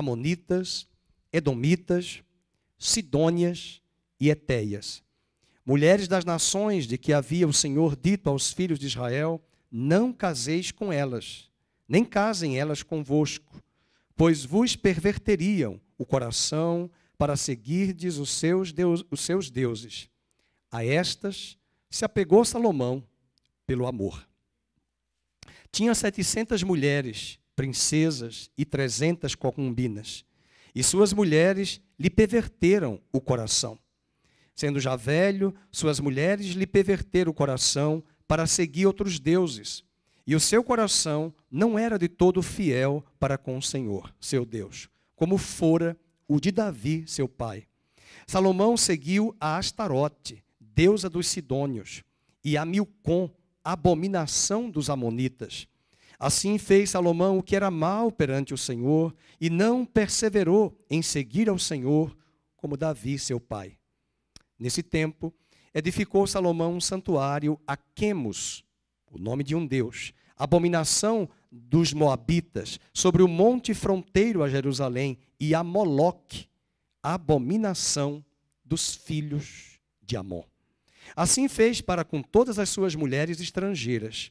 amonitas, edomitas, sidônias e etéias. Mulheres das nações de que havia o Senhor dito aos filhos de Israel: não caseis com elas, nem casem elas convosco, pois vos perverteriam o coração para seguirdes os seus deuses. A estas se apegou Salomão pelo amor. Tinha 700 mulheres, princesas e 300 concubinas, e suas mulheres lhe perverteram o coração. Sendo já velho, suas mulheres lhe perverteram o coração para seguir outros deuses, e o seu coração não era de todo fiel para com o Senhor, seu Deus, como fora o de Davi, seu pai. Salomão seguiu a Astarote, deusa dos sidônios, e a Milcom, abominação dos amonitas. Assim fez Salomão o que era mal perante o Senhor, e não perseverou em seguir ao Senhor como Davi, seu pai. Nesse tempo, edificou Salomão um santuário a Quemos, o nome de um deus, abominação dos moabitas, sobre o monte fronteiro a Jerusalém, e a Moloque, abominação dos filhos de Amon. Assim fez para com todas as suas mulheres estrangeiras,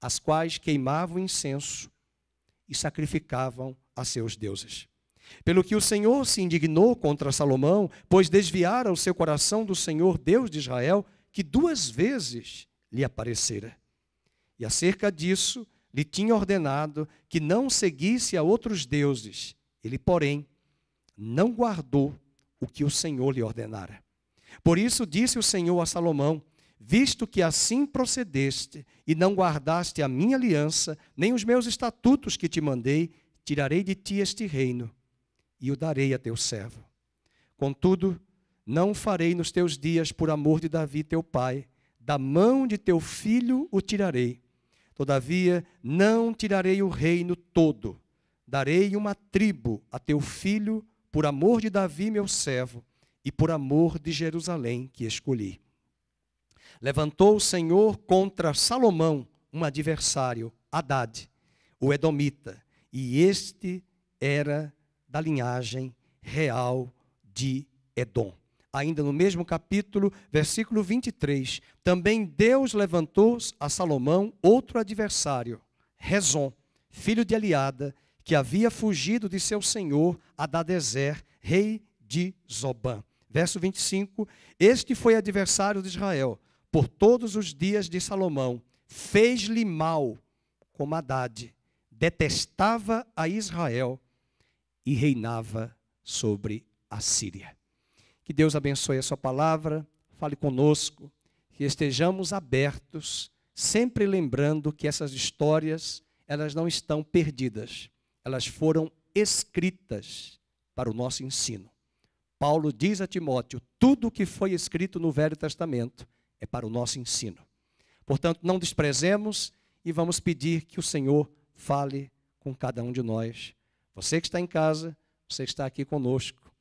as quais queimavam incenso e sacrificavam a seus deuses. Pelo que o Senhor se indignou contra Salomão, pois desviara o seu coração do Senhor Deus de Israel, que 2 vezes lhe aparecera. E acerca disso, lhe tinha ordenado que não seguisse a outros deuses. Ele, porém, não guardou o que o Senhor lhe ordenara. Por isso disse o Senhor a Salomão: visto que assim procedeste e não guardaste a minha aliança, nem os meus estatutos que te mandei, tirarei de ti este reino e o darei a teu servo. Contudo, não o farei nos teus dias por amor de Davi teu pai, da mão de teu filho o tirarei. Todavia, não tirarei o reino todo, darei uma tribo a teu filho por amor de Davi meu servo e por amor de Jerusalém que escolhi. Levantou o Senhor contra Salomão um adversário, Hadad, o edomita, e este era da linhagem real de Edom. Ainda no mesmo capítulo, versículo 23, também Deus levantou a Salomão outro adversário, Rezon, filho de Eliada, que havia fugido de seu senhor Hadadezer, rei de Zobã. Verso 25, este foi adversário de Israel por todos os dias de Salomão, fez-lhe mal como Hadad, detestava a Israel e reinava sobre a Síria. Que Deus abençoe a sua palavra, fale conosco, que estejamos abertos, sempre lembrando que essas histórias, elas não estão perdidas, elas foram escritas para o nosso ensino. Paulo diz a Timóteo, tudo o que foi escrito no Velho Testamento é para o nosso ensino. Portanto, não desprezemos e vamos pedir que o Senhor fale com cada um de nós. Você que está em casa, você que está aqui conosco,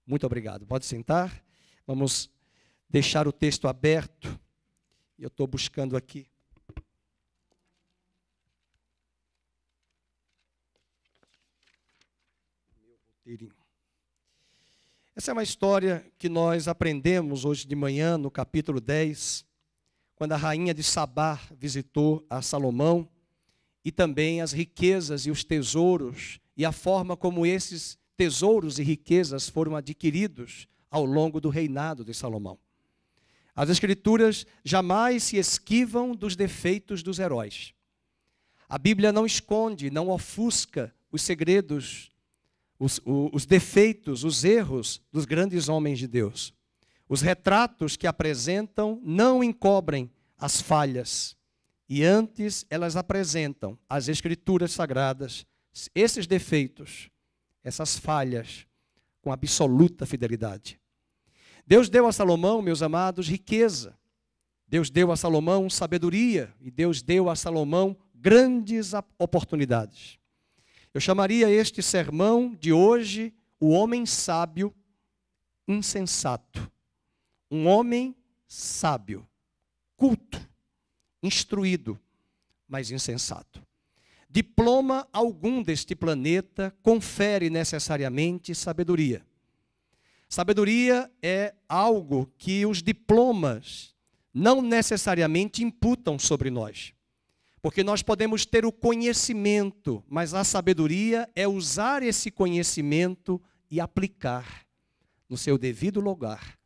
muito obrigado. Pode sentar. Vamos deixar o texto aberto. Eu estou buscando aqui. Meu roteirinho. Essa é uma história que nós aprendemos hoje de manhã, no capítulo 10, quando a rainha de Sabá visitou a Salomão, e também as riquezas e os tesouros, e a forma como esses tesouros e riquezas foram adquiridos ao longo do reinado de Salomão. As Escrituras jamais se esquivam dos defeitos dos heróis. A Bíblia não esconde, não ofusca os segredos, os defeitos, os erros dos grandes homens de Deus. Os retratos que apresentam não encobrem as falhas, e antes elas apresentam as Escrituras sagradas, esses defeitos, essas falhas, com absoluta fidelidade. Deus deu a Salomão, meus amados, riqueza. Deus deu a Salomão sabedoria. E Deus deu a Salomão grandes oportunidades. Eu chamaria este sermão de hoje, o homem sábio insensato. Um homem sábio, culto, instruído, mas insensato. diploma algum deste planeta confere necessariamente sabedoria. Sabedoria é algo que os diplomas não necessariamente imputam sobre nós. Porque nós podemos ter o conhecimento, mas a sabedoria é usar esse conhecimento e aplicar no seu devido lugar,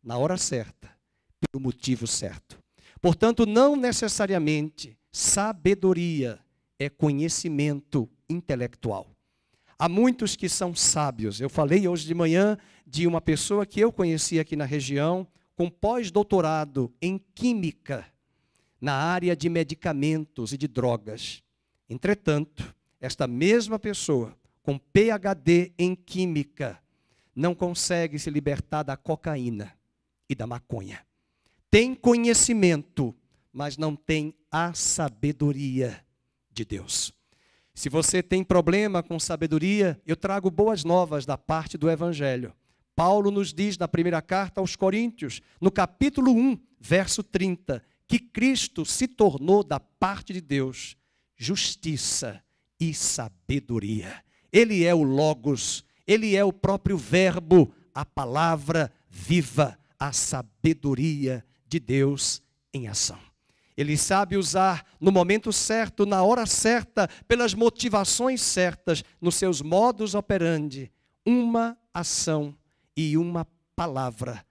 na hora certa, pelo motivo certo. Portanto, não necessariamente sabedoria é conhecimento intelectual. Há muitos que são sábios. Eu falei hoje de manhã de uma pessoa que eu conheci aqui na região, com pós-doutorado em química, na área de medicamentos e de drogas. Entretanto, esta mesma pessoa, com PhD em química, não consegue se libertar da cocaína e da maconha. Tem conhecimento, mas não tem a sabedoria de Deus. Se você tem problema com sabedoria, eu trago boas novas da parte do Evangelho. Paulo nos diz na primeira carta aos Coríntios, no capítulo 1, verso 30, que Cristo se tornou da parte de Deus justiça e sabedoria. Ele é o Logos, ele é o próprio Verbo, a palavra viva, a sabedoria de Deus em ação. Ele sabe usar no momento certo, na hora certa, pelas motivações certas, nos seus modus operandi, uma ação e uma palavra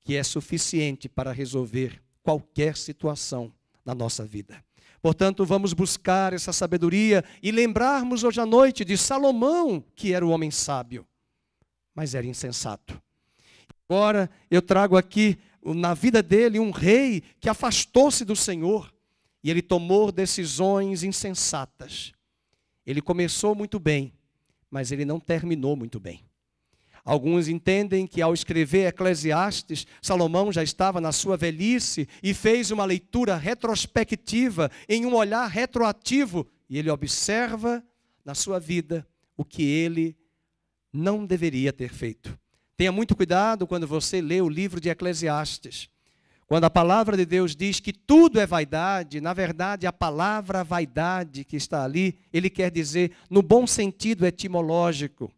que é suficiente para resolver qualquer situação na nossa vida. Portanto, vamos buscar essa sabedoria e lembrarmos hoje à noite de Salomão, que era o homem sábio, mas era insensato. Agora eu trago aqui na vida dele um rei que afastou-se do Senhor e ele tomou decisões insensatas. Ele começou muito bem, mas ele não terminou muito bem. Alguns entendem que ao escrever Eclesiastes, Salomão já estava na sua velhice e fez uma leitura retrospectiva, em um olhar retroativo, e ele observa na sua vida o que ele não deveria ter feito. Tenha muito cuidado quando você lê o livro de Eclesiastes. Quando a palavra de Deus diz que tudo é vaidade, na verdade a palavra vaidade que está ali, ele quer dizer, no bom sentido etimológico,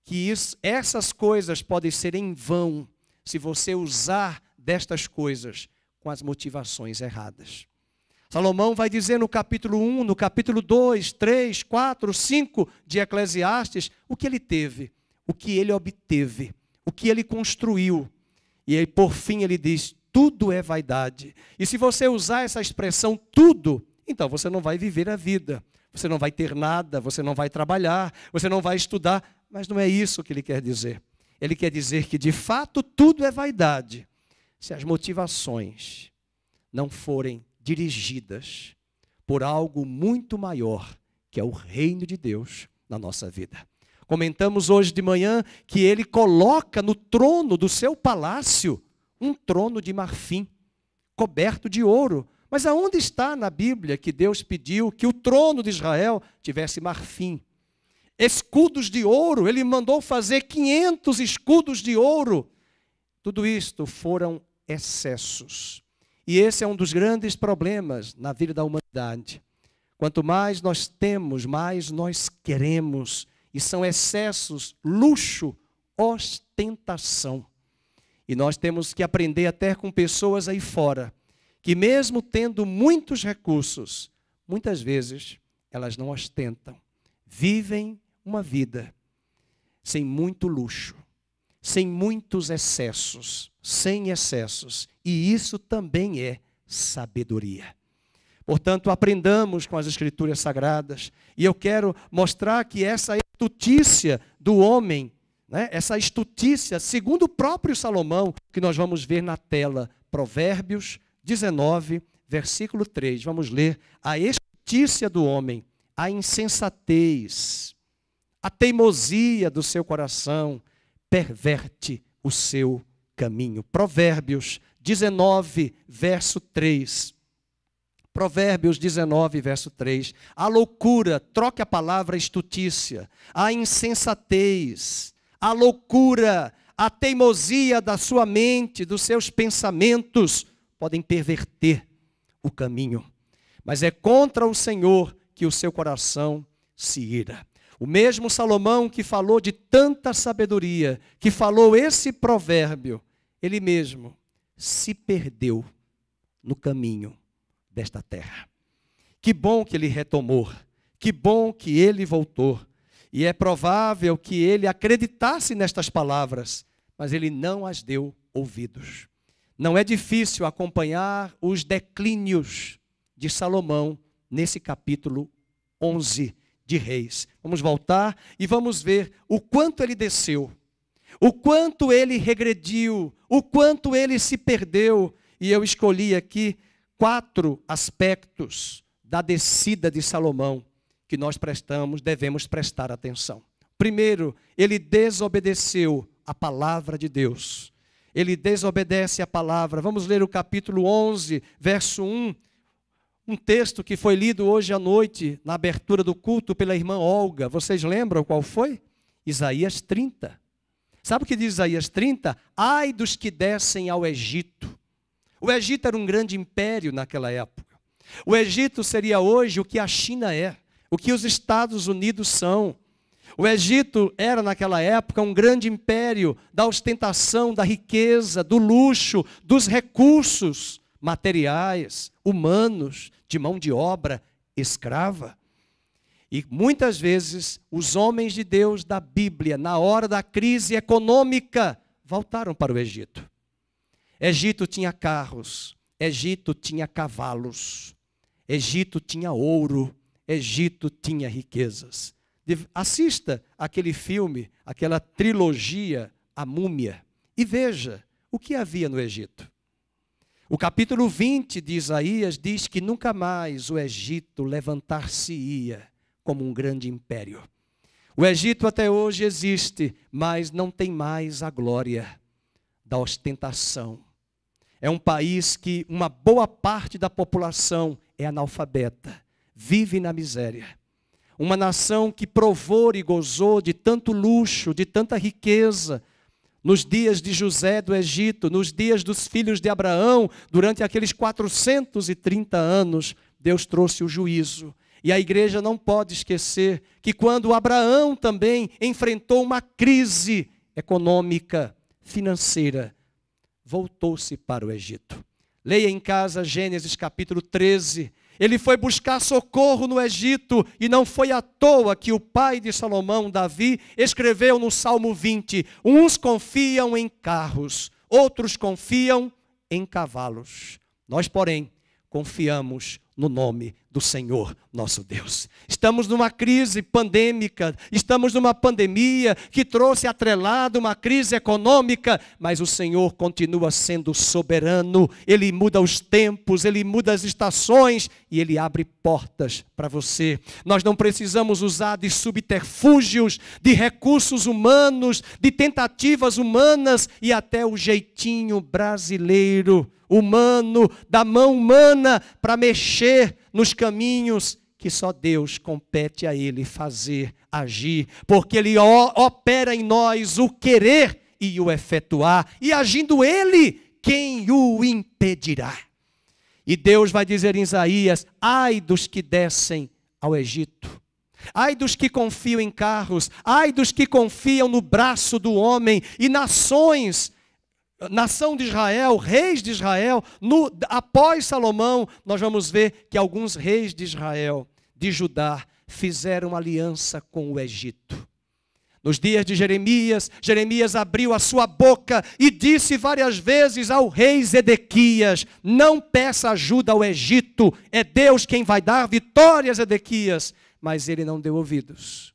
que essas coisas podem ser em vão se você usar destas coisas com as motivações erradas. Salomão vai dizer no capítulo 1, no capítulo 2, 3, 4, 5 de Eclesiastes, o que ele teve, o que ele obteve, o que ele construiu. E aí, por fim, ele diz, tudo é vaidade. E se você usar essa expressão tudo, então você não vai viver a vida. Você não vai ter nada, você não vai trabalhar, você não vai estudar. Mas não é isso que ele quer dizer. Ele quer dizer que, de fato, tudo é vaidade, se as motivações não forem dirigidas por algo muito maior, que é o reino de Deus na nossa vida. Comentamos hoje de manhã que ele coloca no trono do seu palácio um trono de marfim, coberto de ouro. Mas aonde está na Bíblia que Deus pediu que o trono de Israel tivesse marfim? Escudos de ouro, ele mandou fazer 500 escudos de ouro. Tudo isto foram excessos. E esse é um dos grandes problemas na vida da humanidade. Quanto mais nós temos, mais nós queremos. E são excessos, luxo, ostentação. E nós temos que aprender até com pessoas aí fora, que mesmo tendo muitos recursos, muitas vezes elas não ostentam. Vivem uma vida sem muito luxo, sem muitos excessos, sem excessos. E isso também é sabedoria. Portanto, aprendamos com as Escrituras Sagradas. E eu quero mostrar que essa estutícia do homem, né, essa estutícia, segundo o próprio Salomão, que nós vamos ver na tela, Provérbios 19, versículo 3. Vamos ler a estutícia do homem, a insensatez, a teimosia do seu coração perverte o seu caminho. Provérbios 19, verso 3. Provérbios 19, verso 3. A loucura, troque a palavra estutícia. A insensatez, a loucura, a teimosia da sua mente, dos seus pensamentos, podem perverter o caminho. Mas é contra o Senhor que o seu coração se ira. O mesmo Salomão que falou de tanta sabedoria, que falou esse provérbio, ele mesmo se perdeu no caminho desta terra. Que bom que ele retomou, que bom que ele voltou. E é provável que ele acreditasse nestas palavras, mas ele não as deu ouvidos. Não é difícil acompanhar os declínios de Salomão nesse capítulo 11 de Reis. Vamos voltar e vamos ver o quanto ele desceu, o quanto ele regrediu, o quanto ele se perdeu. E eu escolhi aqui 4 aspectos da descida de Salomão que nós devemos prestar atenção. Primeiro, ele desobedeceu a palavra de Deus. Ele desobedece a palavra. Vamos ler o capítulo 11, verso 1. Um texto que foi lido hoje à noite, na abertura do culto, pela irmã Olga. Vocês lembram qual foi? Isaías 30. Sabe o que diz Isaías 30? Ai dos que descem ao Egito. O Egito era um grande império naquela época. O Egito seria hoje o que a China é, o que os Estados Unidos são. O Egito era naquela época um grande império da ostentação, da riqueza, do luxo, dos recursos materiais, humanos, de mão de obra escrava. E muitas vezes os homens de Deus da Bíblia, na hora da crise econômica, voltaram para o Egito. Egito tinha carros, Egito tinha cavalos, Egito tinha ouro, Egito tinha riquezas. Assista aquele filme, aquela trilogia, A Múmia, e veja o que havia no Egito. O capítulo 20 de Isaías diz que nunca mais o Egito levantar-se-ia como um grande império. O Egito até hoje existe, mas não tem mais a glória da ostentação. É um país que uma boa parte da população é analfabeta, vive na miséria. Uma nação que provou e gozou de tanto luxo, de tanta riqueza, nos dias de José do Egito, nos dias dos filhos de Abraão, durante aqueles 430 anos, Deus trouxe o juízo. E a igreja não pode esquecer que quando Abraão também enfrentou uma crise econômica, financeira, voltou-se para o Egito. Leia em casa Gênesis capítulo 13. Ele foi buscar socorro no Egito e não foi à toa que o pai de Salomão, Davi, escreveu no Salmo 20, uns confiam em carros, outros confiam em cavalos. Nós, porém, confiamos no nome do Senhor nosso Deus. Estamos numa crise pandêmica, estamos numa pandemia que trouxe atrelado uma crise econômica, mas o Senhor continua sendo soberano, Ele muda os tempos, Ele muda as estações e Ele abre portas para você. Nós não precisamos usar de subterfúgios, de recursos humanos, de tentativas humanas e até o jeitinho brasileiro, humano, da mão humana para mexer nos caminhos que só Deus compete a Ele fazer, agir, porque Ele opera em nós o querer e o efetuar, e agindo Ele, quem o impedirá? E Deus vai dizer em Isaías, ai dos que descem ao Egito, ai dos que confiam em carros, ai dos que confiam no braço do homem, e nação de Israel, reis de Israel, após Salomão, nós vamos ver que alguns reis de Israel, de Judá, fizeram aliança com o Egito. Nos dias de Jeremias, Jeremias abriu a sua boca e disse várias vezes ao rei Zedequias, não peça ajuda ao Egito, é Deus quem vai dar vitória a Zedequias, mas ele não deu ouvidos.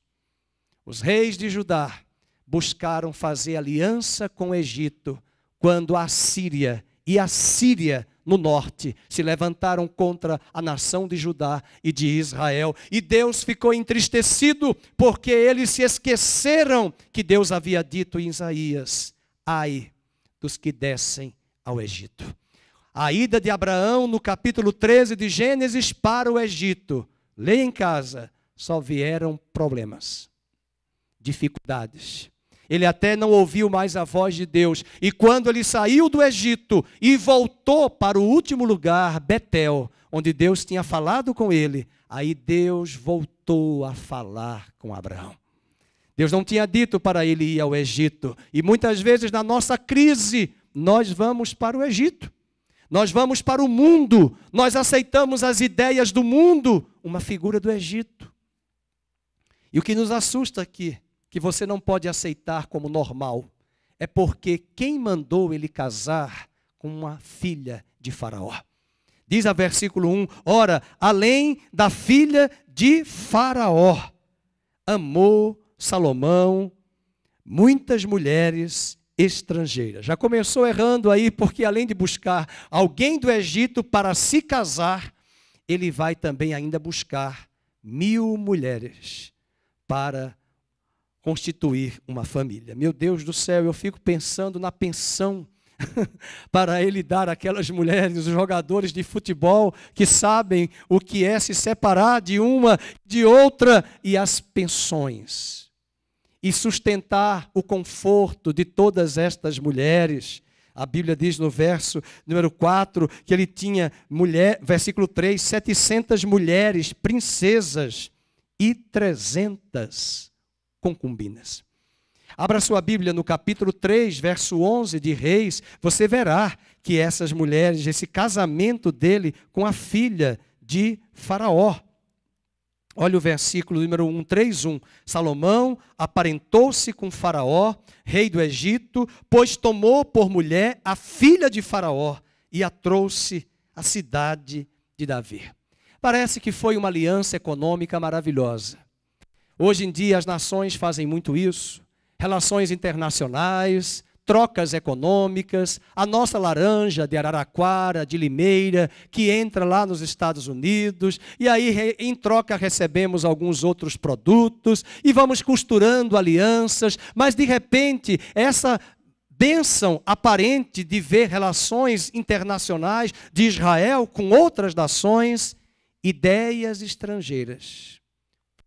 Os reis de Judá buscaram fazer aliança com o Egito, quando a Síria e a Síria no norte se levantaram contra a nação de Judá e de Israel. E Deus ficou entristecido porque eles se esqueceram que Deus havia dito em Isaías, ai dos que descem ao Egito. A ida de Abraão no capítulo 13 de Gênesis para o Egito, leia em casa, só vieram problemas, dificuldades. Ele até não ouviu mais a voz de Deus. E quando ele saiu do Egito e voltou para o último lugar, Betel, onde Deus tinha falado com ele, aí Deus voltou a falar com Abraão. Deus não tinha dito para ele ir ao Egito. E muitas vezes na nossa crise, nós vamos para o Egito. Nós vamos para o mundo. Nós aceitamos as ideias do mundo, uma figura do Egito. E o que nos assusta aqui, que você não pode aceitar como normal, é porque quem mandou ele casar com uma filha de Faraó? Diz a versículo 1, ora, além da filha de Faraó, amou Salomão muitas mulheres estrangeiras. Já começou errando aí, porque além de buscar alguém do Egito para se casar, ele vai também ainda buscar 1000 mulheres para constituir uma família. Meu Deus do céu, eu fico pensando na pensão para ele dar àquelas mulheres, os jogadores de futebol que sabem o que é se separar de uma, de outra, e as pensões. E sustentar o conforto de todas estas mulheres. A Bíblia diz no verso número 4 que ele tinha, versículo 3, 700 mulheres, princesas e 300 concubinas. Abra sua Bíblia no capítulo 3, verso 11 de Reis, você verá que essas mulheres, esse casamento dele com a filha de Faraó. Olha o versículo número 1, 3:1. Salomão aparentou-se com Faraó, rei do Egito, pois tomou por mulher a filha de Faraó e a trouxe à cidade de Davi. Parece que foi uma aliança econômica maravilhosa. Hoje em dia as nações fazem muito isso. Relações internacionais, trocas econômicas, a nossa laranja de Araraquara, de Limeira, que entra lá nos Estados Unidos, e aí em troca recebemos alguns outros produtos, e vamos costurando alianças, mas de repente essa bênção aparente de ver relações internacionais de Israel com outras nações, ideias estrangeiras,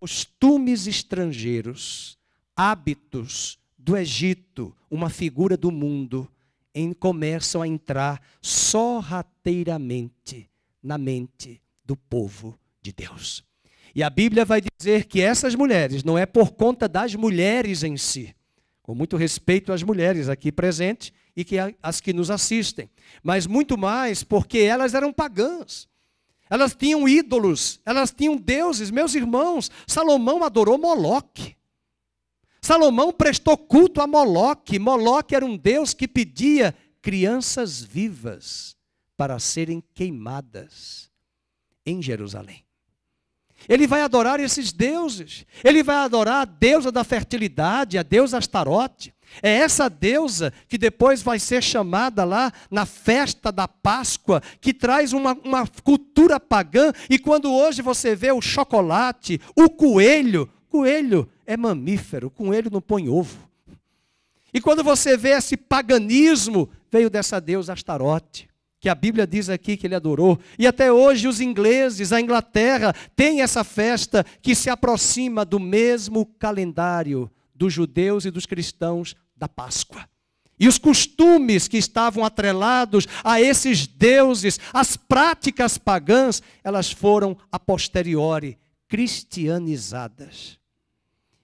costumes estrangeiros, hábitos do Egito, uma figura do mundo, começam a entrar sorrateiramente na mente do povo de Deus. E a Bíblia vai dizer que essas mulheres, não é por conta das mulheres em si, com muito respeito às mulheres aqui presentes e as que nos assistem, mas muito mais porque elas eram pagãs. Elas tinham ídolos, elas tinham deuses. Meus irmãos, Salomão adorou Moloque. Salomão prestou culto a Moloque. Moloque era um deus que pedia crianças vivas para serem queimadas em Jerusalém. Ele vai adorar esses deuses. Ele vai adorar a deusa da fertilidade, a deusa Astarote. É essa deusa que depois vai ser chamada lá na festa da Páscoa, que traz uma cultura pagã. E quando hoje você vê o chocolate, o coelho é mamífero, o coelho não põe ovo. E quando você vê esse paganismo, veio dessa deusa Astarote, que a Bíblia diz aqui que ele adorou. E até hoje os ingleses, a Inglaterra, tem essa festa que se aproxima do mesmo calendário dos judeus e dos cristãos da Páscoa. E os costumes que estavam atrelados a esses deuses, as práticas pagãs, elas foram a posteriori cristianizadas.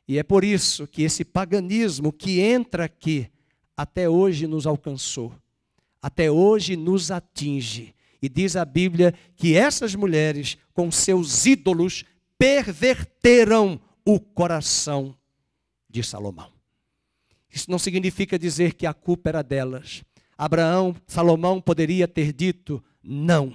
E é por isso que esse paganismo que entra aqui, até hoje nos alcançou, até hoje nos atinge. E diz a Bíblia que essas mulheres, com seus ídolos, perverteram o coração de Salomão. Isso não significa dizer que a culpa era delas. Salomão poderia ter dito não.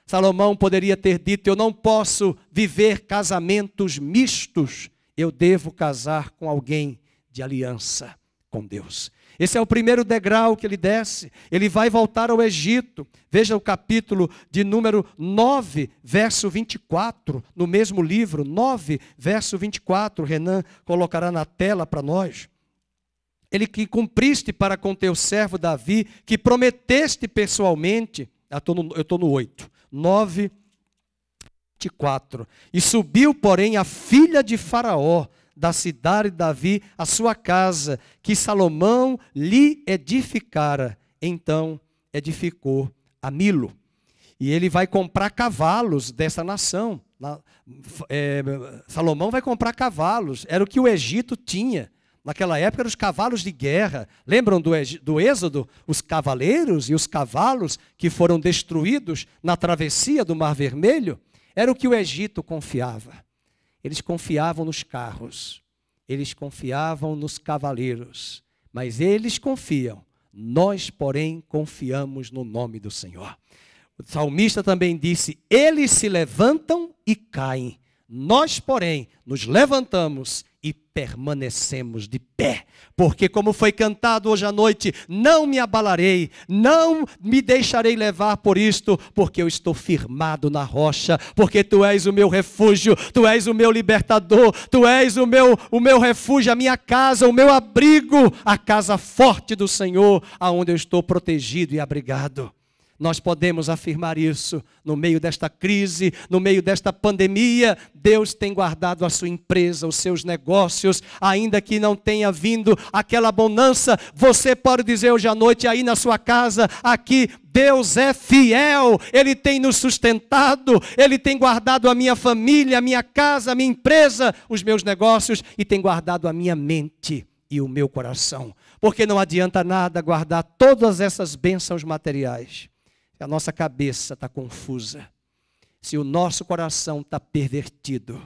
Salomão poderia ter dito: eu não posso viver casamentos mistos, eu devo casar com alguém de aliança com Deus. Esse é o primeiro degrau que ele desce. Ele vai voltar ao Egito. Veja o capítulo de número 9, verso 24, no mesmo livro, 9, verso 24. Renan colocará na tela para nós. Ele que cumpriste para com teu servo Davi, que prometeste pessoalmente. Eu estou no 8, 9, 24. E subiu, porém, a filha de Faraó da cidade de Davi a sua casa, que Salomão lhe edificara. Então edificou a Milo. E ele vai comprar cavalos dessa nação. Salomão vai comprar cavalos. Era o que o Egito tinha. Naquela época eram os cavalos de guerra. Lembram do Êxodo? Os cavaleiros e os cavalos que foram destruídos na travessia do Mar Vermelho. Era o que o Egito confiava. Eles confiavam nos carros. Eles confiavam nos cavaleiros. Mas eles confiam. Nós, porém, confiamos no nome do Senhor. O salmista também disse, eles se levantam e caem. Nós, porém, nos levantamos e permanecemos de pé. Porque, como foi cantado hoje à noite, não me abalarei, não me deixarei levar por isto, porque eu estou firmado na rocha, porque tu és o meu refúgio, tu és o meu libertador, tu és o meu refúgio, a minha casa, o meu abrigo, a casa forte do Senhor, aonde eu estou protegido e abrigado. Nós podemos afirmar isso no meio desta crise, no meio desta pandemia. Deus tem guardado a sua empresa, os seus negócios, ainda que não tenha vindo aquela bonança. Você pode dizer hoje à noite aí na sua casa, aqui, Deus é fiel, Ele tem nos sustentado, Ele tem guardado a minha família, a minha casa, a minha empresa, os meus negócios e tem guardado a minha mente e o meu coração. Porque não adianta nada guardar todas essas bênçãos materiais. A nossa cabeça está confusa, se o nosso coração está pervertido,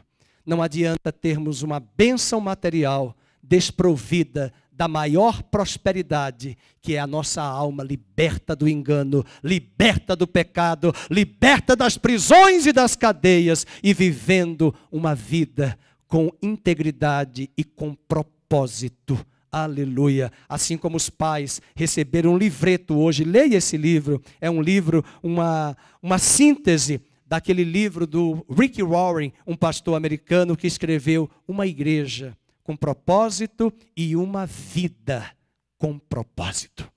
não adianta termos uma bênção material desprovida da maior prosperidade, que é a nossa alma liberta do engano, liberta do pecado, liberta das prisões e das cadeias e vivendo uma vida com integridade e com propósito. Aleluia. Assim como os pais receberam um livreto hoje, leia esse livro. É um livro, uma síntese daquele livro do Rick Warren, um pastor americano que escreveu Uma Igreja com Propósito e uma Vida com Propósito.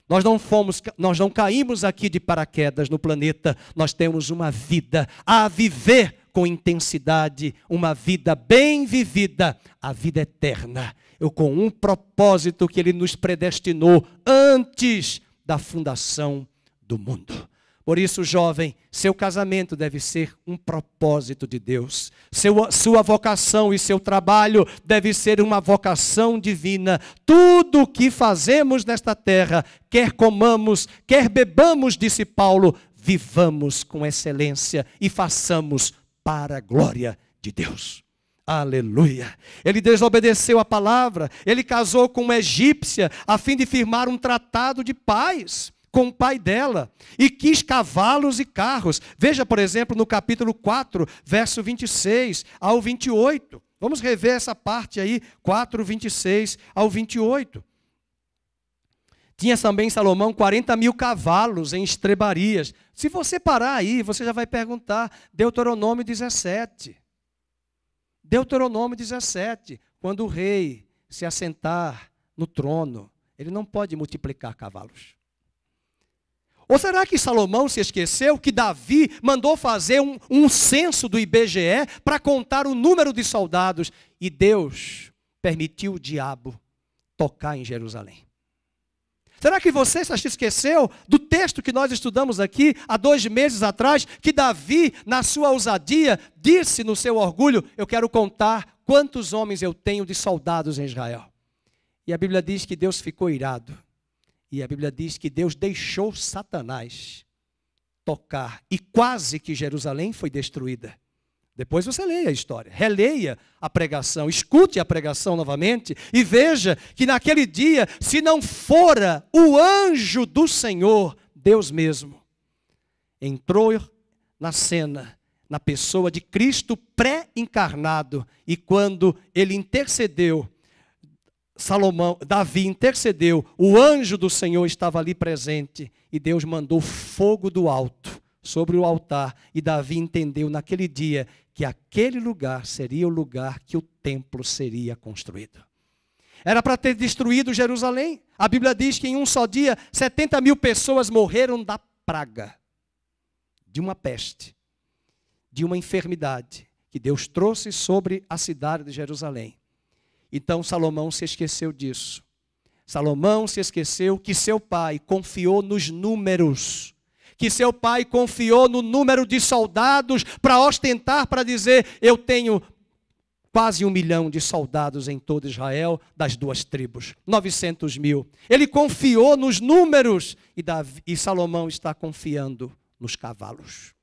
Nós não caímos aqui de paraquedas no planeta, nós temos uma vida a viver com intensidade, uma vida bem vivida, a vida eterna. Com um propósito que Ele nos predestinou antes da fundação do mundo. Por isso, jovem, seu casamento deve ser um propósito de Deus. Sua vocação e seu trabalho deve ser uma vocação divina. Tudo o que fazemos nesta terra, quer comamos, quer bebamos, disse Paulo, vivamos com excelência e façamos para a glória de Deus. Aleluia. Ele desobedeceu a palavra, ele casou com uma egípcia a fim de firmar um tratado de paz com o pai dela e quis cavalos e carros. Veja, por exemplo, no capítulo 4, verso 26 ao 28. Vamos rever essa parte aí, 4, 26 ao 28. Tinha também Salomão 40.000 cavalos em estrebarias. Se você parar aí, você já vai perguntar, Deuteronômio 17. Deuteronômio 17, quando o rei se assentar no trono, ele não pode multiplicar cavalos. Ou será que Salomão se esqueceu que Davi mandou fazer um censo do IBGE para contar o número de soldados e Deus permitiu o diabo tocar em Jerusalém? Será que você se esqueceu do texto que nós estudamos aqui há 2 meses atrás, que Davi, na sua ousadia, disse no seu orgulho, eu quero contar quantos homens eu tenho de soldados em Israel. E a Bíblia diz que Deus ficou irado. E a Bíblia diz que Deus deixou Satanás tocar. E quase que Jerusalém foi destruída. Depois você leia a história, releia a pregação, escute a pregação novamente e veja que naquele dia, se não fora o anjo do Senhor, Deus mesmo, entrou na cena, na pessoa de Cristo pré-encarnado, e quando ele intercedeu, Davi intercedeu, o anjo do Senhor estava ali presente, e Deus mandou fogo do alto sobre o altar, e Davi entendeu naquele dia que aquele lugar seria o lugar que o templo seria construído. Era para ter destruído Jerusalém. A Bíblia diz que em um só dia 70.000 pessoas morreram da praga, de uma peste, de uma enfermidade que Deus trouxe sobre a cidade de Jerusalém. Então Salomão se esqueceu disso. Salomão se esqueceu que seu pai confiou nos números, que seu pai confiou no número de soldados para ostentar, para dizer, eu tenho quase 1 milhão de soldados em todo Israel, das 2 tribos, 900 mil. Ele confiou nos números e Salomão está confiando nos cavalos.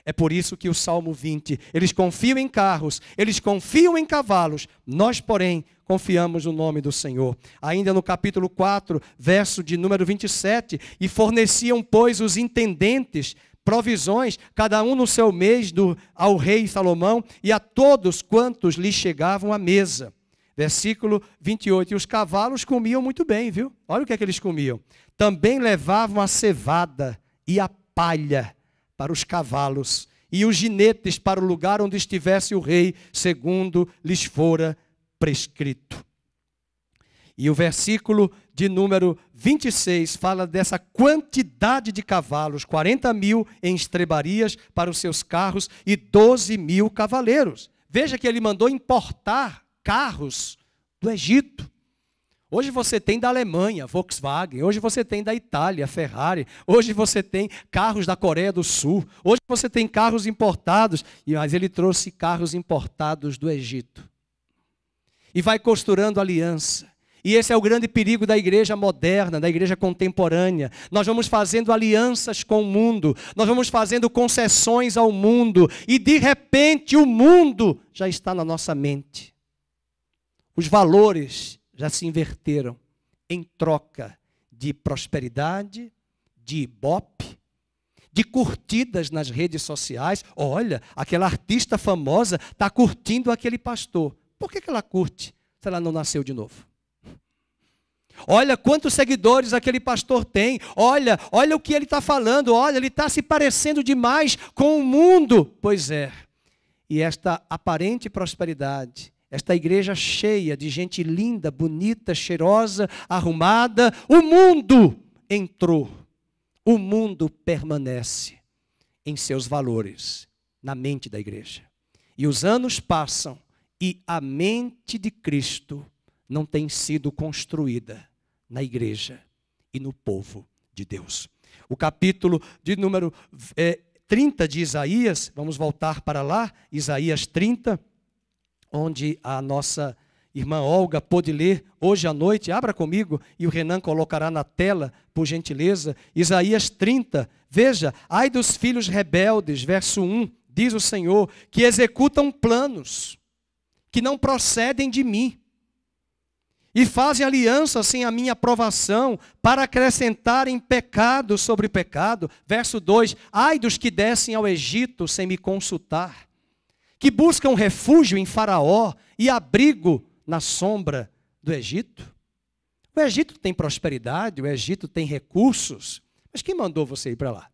É por isso que o Salmo 20, eles confiam em carros, eles confiam em cavalos, nós, porém, confiamos no nome do Senhor. Ainda no capítulo 4, verso de número 27, e forneciam, pois, os intendentes provisões, cada um no seu mês, ao rei Salomão e a todos quantos lhe chegavam à mesa. Versículo 28, e os cavalos comiam muito bem, viu? Olha o que é que eles comiam. Também levavam a cevada e a palha para os cavalos, e os jinetes para o lugar onde estivesse o rei, segundo lhes fora prescrito. E o versículo de número 26 fala dessa quantidade de cavalos, 40 mil em estrebarias para os seus carros e 12 mil cavaleiros. Veja que ele mandou importar carros do Egito. Hoje você tem da Alemanha, Volkswagen. Hoje você tem da Itália, Ferrari. Hoje você tem carros da Coreia do Sul. Hoje você tem carros importados. Mas ele trouxe carros importados do Egito. E vai costurando aliança. E esse é o grande perigo da igreja moderna, da igreja contemporânea. Nós vamos fazendo alianças com o mundo. Nós vamos fazendo concessões ao mundo. E de repente o mundo já está na nossa mente. Os valores já se inverteram em troca de prosperidade, de ibope, de curtidas nas redes sociais. Olha, aquela artista famosa está curtindo aquele pastor. Por que ela curte se ela não nasceu de novo? Olha quantos seguidores aquele pastor tem. Olha o que ele está falando. Olha, ele está se parecendo demais com o mundo. Pois é. E esta aparente prosperidade, esta igreja cheia de gente linda, bonita, cheirosa, arrumada, o mundo entrou. O mundo permanece em seus valores, na mente da igreja. E os anos passam e a mente de Cristo não tem sido construída na igreja e no povo de Deus. O capítulo de número 30 de Isaías, vamos voltar para lá, Isaías 30, onde a nossa irmã Olga pôde ler hoje à noite. Abra comigo e o Renan colocará na tela, por gentileza. Isaías 30, veja, ai dos filhos rebeldes, verso 1, diz o Senhor, que executam planos, que não procedem de mim, e fazem aliança sem a minha aprovação, para acrescentarem pecado sobre pecado. Verso 2, ai dos que descem ao Egito sem me consultar, que buscam refúgio em Faraó e abrigo na sombra do Egito. O Egito tem prosperidade, o Egito tem recursos, mas quem mandou você ir para lá?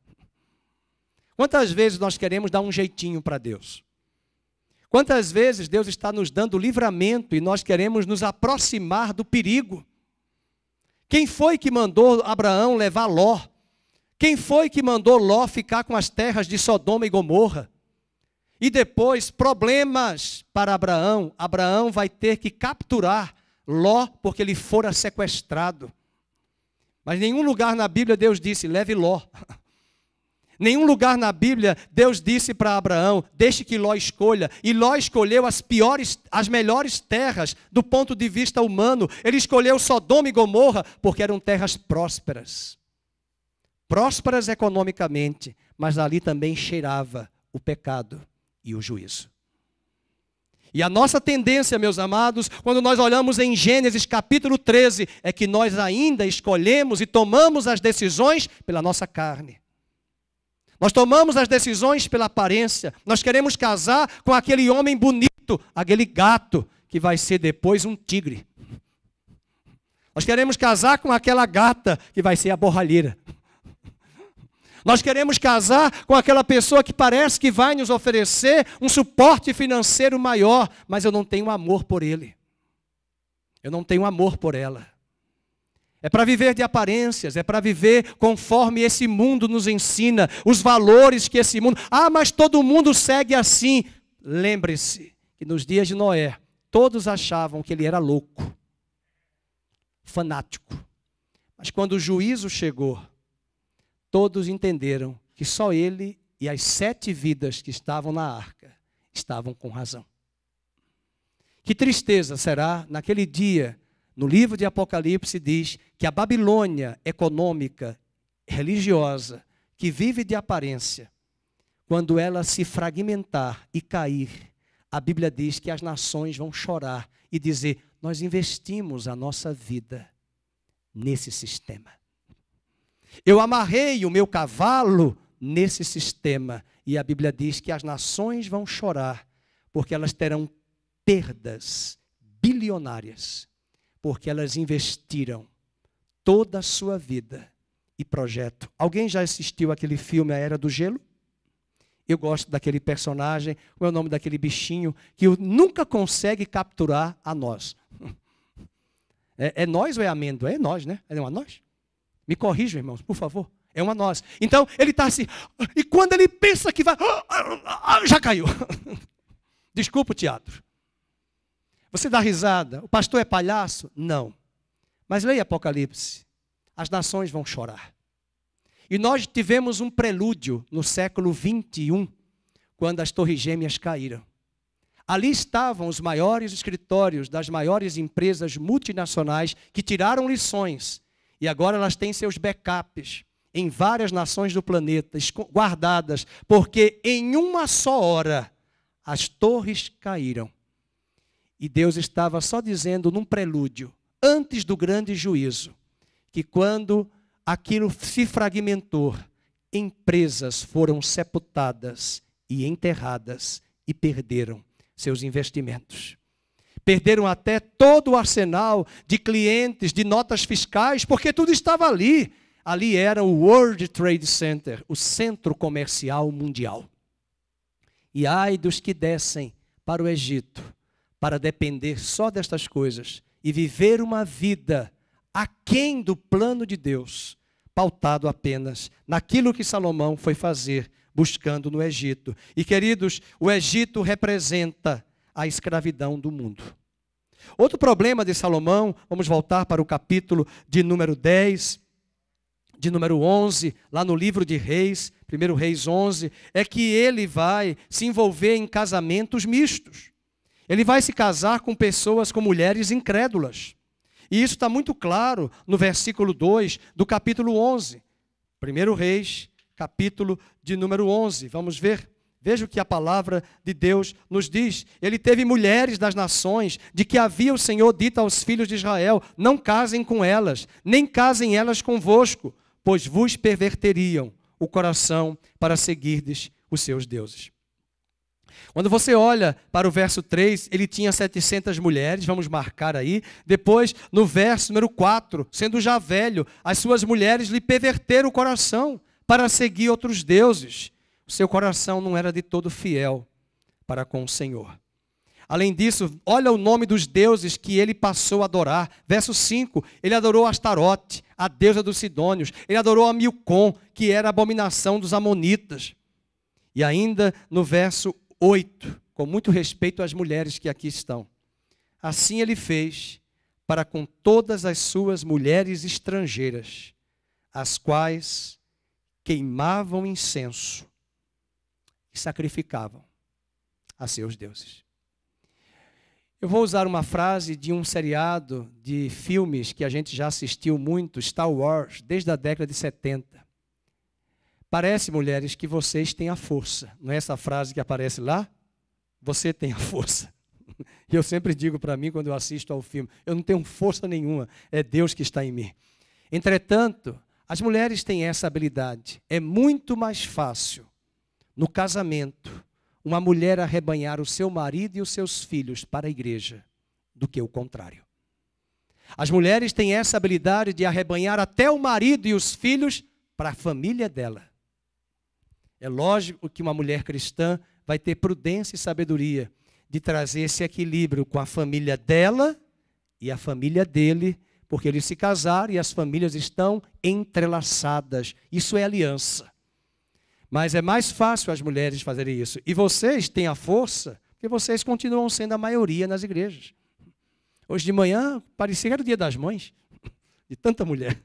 Quantas vezes nós queremos dar um jeitinho para Deus? Quantas vezes Deus está nos dando livramento e nós queremos nos aproximar do perigo? Quem foi que mandou Abraão levar Ló? Quem foi que mandou Ló ficar com as terras de Sodoma e Gomorra? E depois, problemas para Abraão. Abraão vai ter que capturar Ló porque ele fora sequestrado. Mas em nenhum lugar na Bíblia Deus disse, leve Ló. Nenhum lugar na Bíblia Deus disse para Abraão, deixe que Ló escolha. E Ló escolheu as melhores terras do ponto de vista humano. Ele escolheu Sodoma e Gomorra porque eram terras prósperas. Prósperas economicamente, mas ali também cheirava o pecado e o juízo. E a nossa tendência, meus amados, quando nós olhamos em Gênesis capítulo 13, é que nós ainda escolhemos e tomamos as decisões pela nossa carne. Nós tomamos as decisões pela aparência. Nós queremos casar com aquele homem bonito, aquele gato, que vai ser depois um tigre. Nós queremos casar com aquela gata, que vai ser a borralheira. Nós queremos casar com aquela pessoa que parece que vai nos oferecer um suporte financeiro maior, mas eu não tenho amor por ele. Eu não tenho amor por ela. É para viver de aparências, é para viver conforme esse mundo nos ensina, os valores que esse mundo... Ah, mas todo mundo segue assim. Lembre-se que nos dias de Noé, todos achavam que ele era louco, fanático. Mas quando o juízo chegou, todos entenderam que só ele e as 7 vidas que estavam na arca estavam com razão. Que tristeza será naquele dia, no livro de Apocalipse diz que a Babilônia econômica, religiosa, que vive de aparência, quando ela se fragmentar e cair, a Bíblia diz que as nações vão chorar e dizer: nós investimos a nossa vida nesse sistema. Eu amarrei o meu cavalo nesse sistema. E a Bíblia diz que as nações vão chorar, porque elas terão perdas bilionárias, porque elas investiram toda a sua vida e projeto. Alguém já assistiu aquele filme A Era do Gelo? Eu gosto daquele personagem, qual é o nome daquele bichinho que nunca consegue capturar a nós. É nós ou é amêndoa? É nós, né? É uma nós? Me corrijam, irmãos, por favor. É uma nós. Então, ele está assim, e quando ele pensa que vai, já caiu. Desculpa o teatro. Você dá risada? O pastor é palhaço? Não. Mas leia Apocalipse. As nações vão chorar. E nós tivemos um prelúdio no século 21, quando as Torres Gêmeas caíram. Ali estavam os maiores escritórios das maiores empresas multinacionais que tiraram lições. E agora elas têm seus backups em várias nações do planeta, guardadas, porque em uma só hora as torres caíram. E Deus estava só dizendo num prelúdio, antes do grande juízo, que quando aquilo se fragmentou, empresas foram sepultadas e enterradas e perderam seus investimentos. Perderam até todo o arsenal de clientes, de notas fiscais, porque tudo estava ali. Ali era o World Trade Center, o centro comercial mundial. E ai dos que descem para o Egito, para depender só destas coisas e viver uma vida aquém do plano de Deus, pautado apenas naquilo que Salomão foi fazer, buscando no Egito. E, queridos, o Egito representa a escravidão do mundo. Outro problema de Salomão, vamos voltar para o capítulo de número 10, de número 11, lá no livro de Reis, 1 Reis 11, é que ele vai se envolver em casamentos mistos. Ele vai se casar com pessoas, com mulheres incrédulas. E isso está muito claro no versículo 2 do capítulo 11. 1 Reis, capítulo de número 11. Vamos ver. Veja o que a palavra de Deus nos diz. Ele teve mulheres das nações, de que havia o Senhor dito aos filhos de Israel: não casem com elas, nem casem elas convosco, pois vos perverteriam o coração para seguirdes os seus deuses. Quando você olha para o verso 3, ele tinha 700 mulheres, vamos marcar aí. Depois, no verso número 4, sendo já velho, as suas mulheres lhe perverteram o coração para seguir outros deuses. O seu coração não era de todo fiel para com o Senhor. Além disso, olha o nome dos deuses que ele passou a adorar. Verso 5, ele adorou Astarote, a deusa dos Sidônios. Ele adorou a Milcom, que era a abominação dos Amonitas. E ainda no verso 8, com muito respeito às mulheres que aqui estão. Assim ele fez para com todas as suas mulheres estrangeiras, as quais queimavam incenso e sacrificavam a seus deuses. Eu vou usar uma frase de um seriado de filmes que a gente já assistiu muito, Star Wars, desde a década de 70. Parece, mulheres, que vocês têm a força. Não é essa frase que aparece lá? Você tem a força. E eu sempre digo para mim, quando eu assisto ao filme, eu não tenho força nenhuma, é Deus que está em mim. Entretanto, as mulheres têm essa habilidade. É muito mais fácil, no casamento, uma mulher arrebanhar o seu marido e os seus filhos para a igreja, do que o contrário. As mulheres têm essa habilidade de arrebanhar até o marido e os filhos para a família dela. É lógico que uma mulher cristã vai ter prudência e sabedoria de trazer esse equilíbrio com a família dela e a família dele, porque eles se casaram e as famílias estão entrelaçadas. Isso é aliança. Mas é mais fácil as mulheres fazerem isso. E vocês têm a força, Porque vocês continuam sendo a maioria nas igrejas. Hoje de manhã, parecia que era o Dia das Mães, de tanta mulher.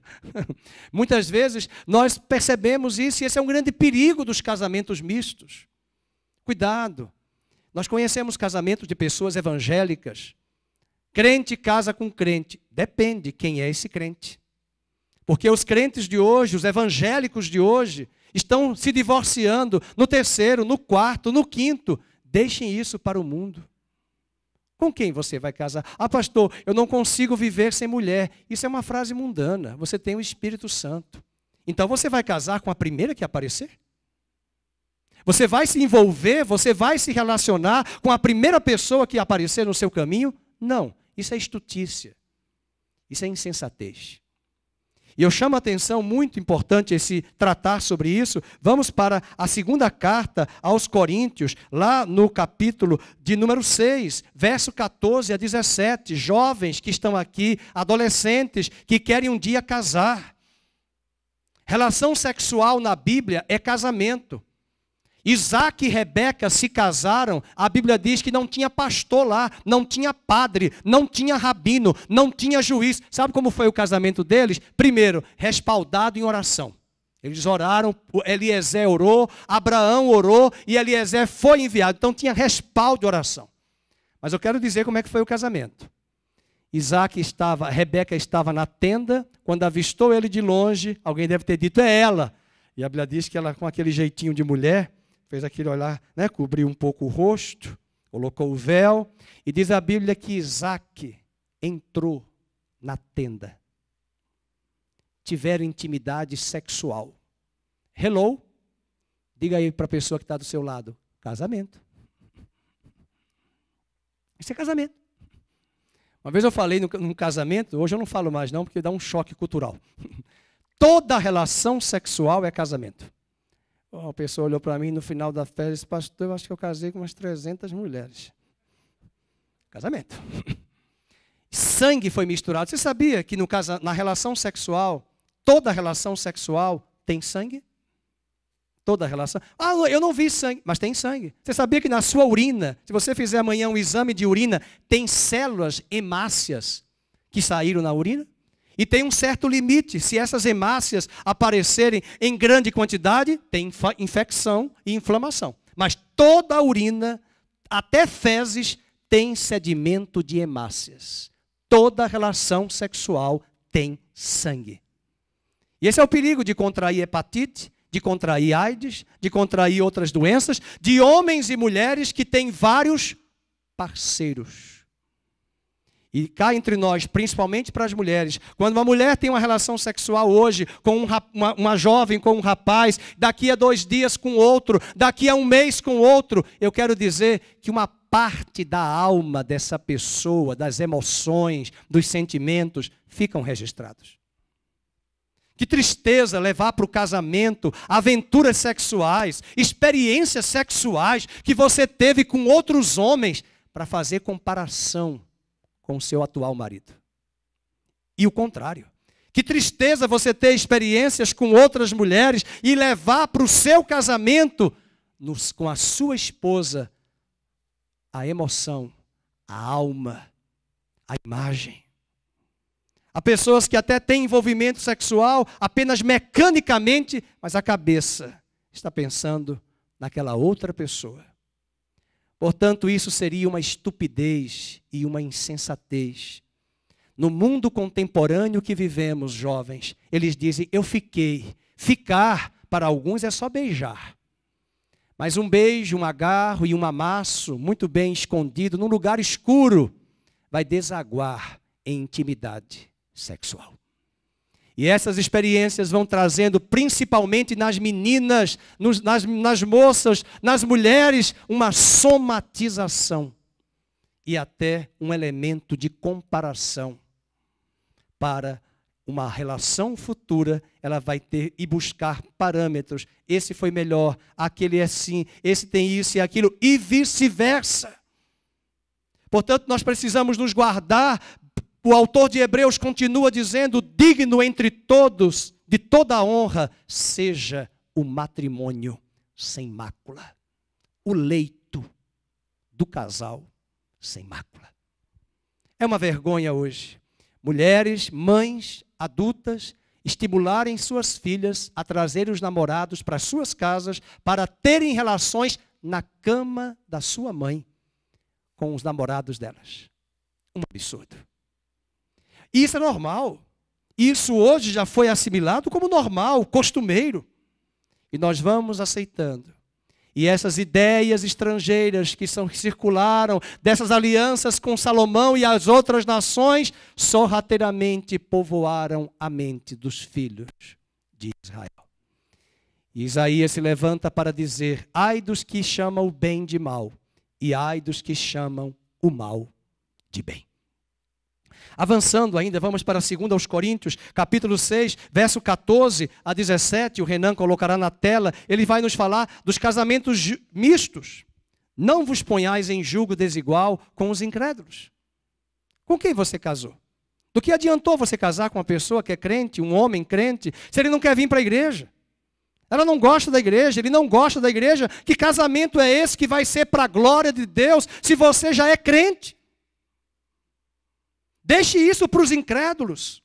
Muitas vezes nós percebemos isso, e esse é um grande perigo dos casamentos mistos. Cuidado. Nós conhecemos casamentos de pessoas evangélicas. Crente casa com crente. Depende quem é esse crente. Porque os crentes de hoje, os evangélicos de hoje, estão se divorciando no terceiro, no quarto, no quinto. Deixem isso para o mundo. Com quem você vai casar? Ah, pastor, eu não consigo viver sem mulher. Isso é uma frase mundana. Você tem o Espírito Santo. Então você vai casar com a primeira que aparecer? Você vai se envolver, você vai se relacionar com a primeira pessoa que aparecer no seu caminho? Não, isso é estutícia. Isso é insensatez. E eu chamo a atenção, muito importante esse tratar sobre isso. Vamos para a segunda carta aos Coríntios, lá no capítulo de número 6, verso 14 a 17. Jovens que estão aqui, adolescentes que querem um dia casar. Relação sexual na Bíblia é casamento. Isaac e Rebeca se casaram, a Bíblia diz que não tinha pastor lá, não tinha padre, não tinha rabino, não tinha juiz. Sabe como foi o casamento deles? Primeiro, respaldado em oração. Eles oraram, Eliezer orou, Abraão orou e Eliezer foi enviado. Então tinha respaldo de oração. Mas eu quero dizer como é que foi o casamento. Rebeca estava na tenda, quando avistou ele de longe, alguém deve ter dito, é ela. E a Bíblia diz que ela, com aquele jeitinho de mulher, fez aquele olhar, né, cobriu um pouco o rosto, colocou o véu, e diz a Bíblia que Isaac entrou na tenda. Tiveram intimidade sexual. Hello? Diga aí para a pessoa que está do seu lado. Casamento. Isso é casamento. Uma vez eu falei num casamento, hoje eu não falo mais não, porque dá um choque cultural. Toda relação sexual é casamento. A pessoa olhou para mim no final da festa e disse, pastor, eu acho que eu casei com umas 300 mulheres. Casamento. Sangue foi misturado. Você sabia que na relação sexual, toda relação sexual tem sangue? Toda relação. Ah, eu não vi sangue, mas tem sangue. Você sabia que na sua urina, se você fizer amanhã um exame de urina, tem células hemácias que saíram na urina? E tem um certo limite. Se essas hemácias aparecerem em grande quantidade, tem infecção e inflamação. Mas toda a urina, até fezes, tem sedimento de hemácias. Toda relação sexual tem sangue. E esse é o perigo de contrair hepatite, de contrair AIDS, de contrair outras doenças, de homens e mulheres que têm vários parceiros. E cá entre nós, principalmente para as mulheres, quando uma mulher tem uma relação sexual hoje com uma jovem, com um rapaz, daqui a 2 dias com outro, daqui a 1 mês com outro, eu quero dizer que uma parte da alma dessa pessoa, das emoções, dos sentimentos, ficam registrados. Que tristeza levar para o casamento aventuras sexuais, experiências sexuais que você teve com outros homens para fazer comparação com o seu atual marido. E o contrário. Que tristeza você ter experiências com outras mulheres e levar para o seu casamento, com a sua esposa, a emoção, a alma, a imagem. Há pessoas que até têm envolvimento sexual apenas mecanicamente, mas a cabeça está pensando naquela outra pessoa. Portanto, isso seria uma estupidez e uma insensatez. No mundo contemporâneo que vivemos, jovens, eles dizem, eu fiquei. Ficar, para alguns, é só beijar. Mas um beijo, um agarro e um amasso, muito bem escondido, num lugar escuro, vai desaguar em intimidade sexual. E essas experiências vão trazendo, principalmente nas meninas, nas moças, nas mulheres, uma somatização e até um elemento de comparação. Para uma relação futura, ela vai ter e buscar parâmetros. Esse foi melhor, aquele é assim, esse tem isso e aquilo, e vice-versa. Portanto, nós precisamos nos guardar. O autor de Hebreus continua dizendo, digno entre todos, de toda honra, seja o matrimônio sem mácula. O leito do casal sem mácula. É uma vergonha hoje. Mulheres, mães, adultas, estimularem suas filhas a trazerem os namorados para suas casas para terem relações na cama da sua mãe com os namorados delas. Um absurdo. E isso é normal. Isso hoje já foi assimilado como normal, costumeiro. E nós vamos aceitando. E essas ideias estrangeiras que circularam, dessas alianças com Salomão e as outras nações, sorrateiramente povoaram a mente dos filhos de Israel. E Isaías se levanta para dizer: ai dos que chamam o bem de mal, e ai dos que chamam o mal de bem. Avançando ainda, vamos para 2 Coríntios, capítulo 6, verso 14 a 17, o Renan colocará na tela, ele vai nos falar dos casamentos mistos. Não vos ponhais em julgo desigual com os incrédulos. Com quem você casou? Do que adiantou você casar com uma pessoa que é crente, um homem crente, se ele não quer vir para a igreja? Ela não gosta da igreja, ele não gosta da igreja. Que casamento é esse que vai ser para a glória de Deus se você já é crente? Deixe isso para os incrédulos.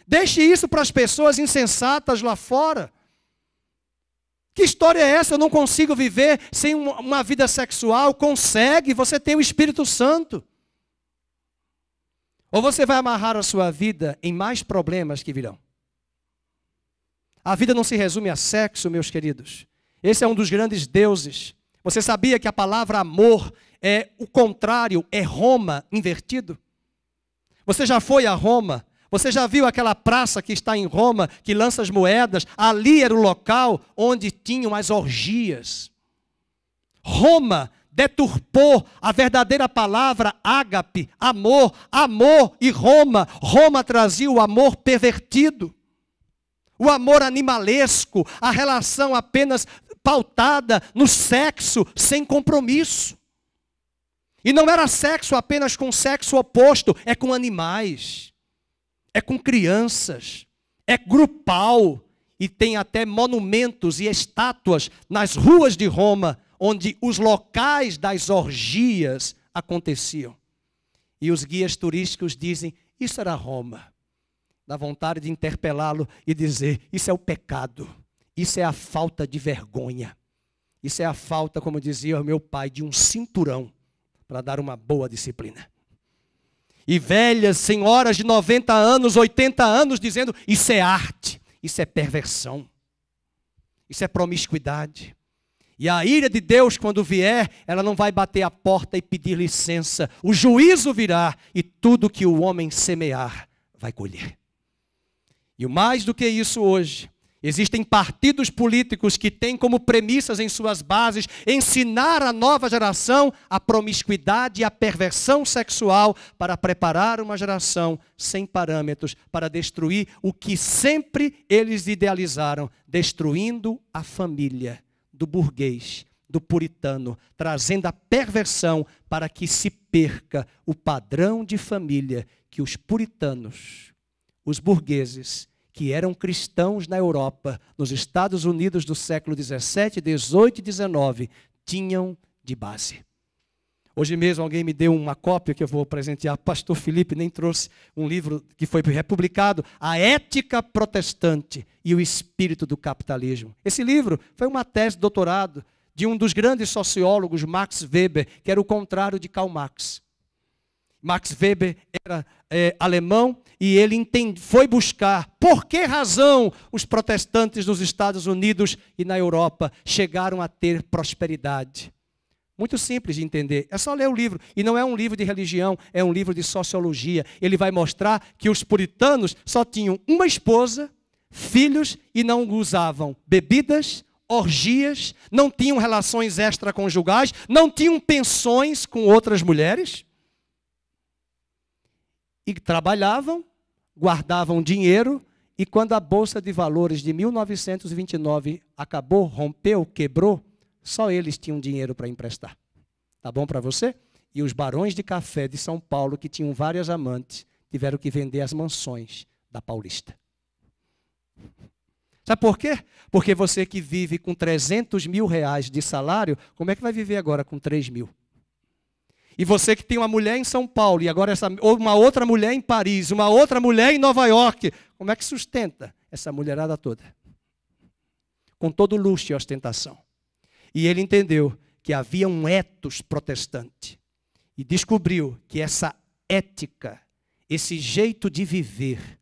Deixe isso para as pessoas insensatas lá fora. Que história é essa? Eu não consigo viver sem uma vida sexual. Consegue, você tem o Espírito Santo. Ou você vai amarrar a sua vida em mais problemas que virão. A vida não se resume a sexo, meus queridos. Esse é um dos grandes deuses. Você sabia que a palavra amor é o contrário, é Roma invertido? Você já foi a Roma? Você já viu aquela praça que está em Roma, que lança as moedas? Ali era o local onde tinham as orgias. Roma deturpou a verdadeira palavra ágape, amor, amor e Roma. Roma trazia o amor pervertido, o amor animalesco, a relação apenas pautada no sexo sem compromisso. E não era sexo apenas com sexo oposto, é com animais, é com crianças, é grupal. E tem até monumentos e estátuas nas ruas de Roma, onde os locais das orgias aconteciam. E os guias turísticos dizem: isso era Roma. Dá vontade de interpelá-lo e dizer: isso é o pecado, isso é a falta de vergonha, isso é a falta, como dizia o meu pai, de um cinturão para dar uma boa disciplina. E velhas senhoras de 90 anos, 80 anos, dizendo: isso é arte, isso é perversão, isso é promiscuidade. E a ira de Deus, quando vier, ela não vai bater a porta e pedir licença. O juízo virá e tudo que o homem semear vai colher. E o mais do que isso hoje, existem partidos políticos que têm como premissas em suas bases ensinar a nova geração a promiscuidade e a perversão sexual para preparar uma geração sem parâmetros para destruir o que sempre eles idealizaram, destruindo a família do burguês, do puritano, trazendo a perversão para que se perca o padrão de família que os puritanos, os burgueses, que eram cristãos na Europa, nos Estados Unidos do século 17, 18 e 19, tinham de base. Hoje mesmo alguém me deu uma cópia que eu vou presentear. O pastor Felipe nem trouxe um livro que foi republicado, A Ética Protestante e o Espírito do Capitalismo. Esse livro foi uma tese de doutorado de um dos grandes sociólogos, Max Weber, que era o contrário de Karl Marx. Max Weber era alemão e ele foi buscar por que razão os protestantes nos Estados Unidos e na Europa chegaram a ter prosperidade. Muito simples de entender, é só ler o livro. E não é um livro de religião, é um livro de sociologia. Ele vai mostrar que os puritanos só tinham uma esposa, filhos e não usavam bebidas, orgias, não tinham relações extraconjugais, não tinham pensões com outras mulheres. E trabalhavam, guardavam dinheiro, e quando a Bolsa de Valores de 1929 acabou, rompeu, quebrou, só eles tinham dinheiro para emprestar. Tá bom para você? E os barões de café de São Paulo, que tinham várias amantes, tiveram que vender as mansões da Paulista. Sabe por quê? Porque você que vive com 300 mil reais de salário, como é que vai viver agora com 3 mil? E você que tem uma mulher em São Paulo, e agora uma outra mulher em Paris, uma outra mulher em Nova York, como é que sustenta essa mulherada toda? Com todo luxo e ostentação. E ele entendeu que havia um ethos protestante. E descobriu que essa ética, esse jeito de viver,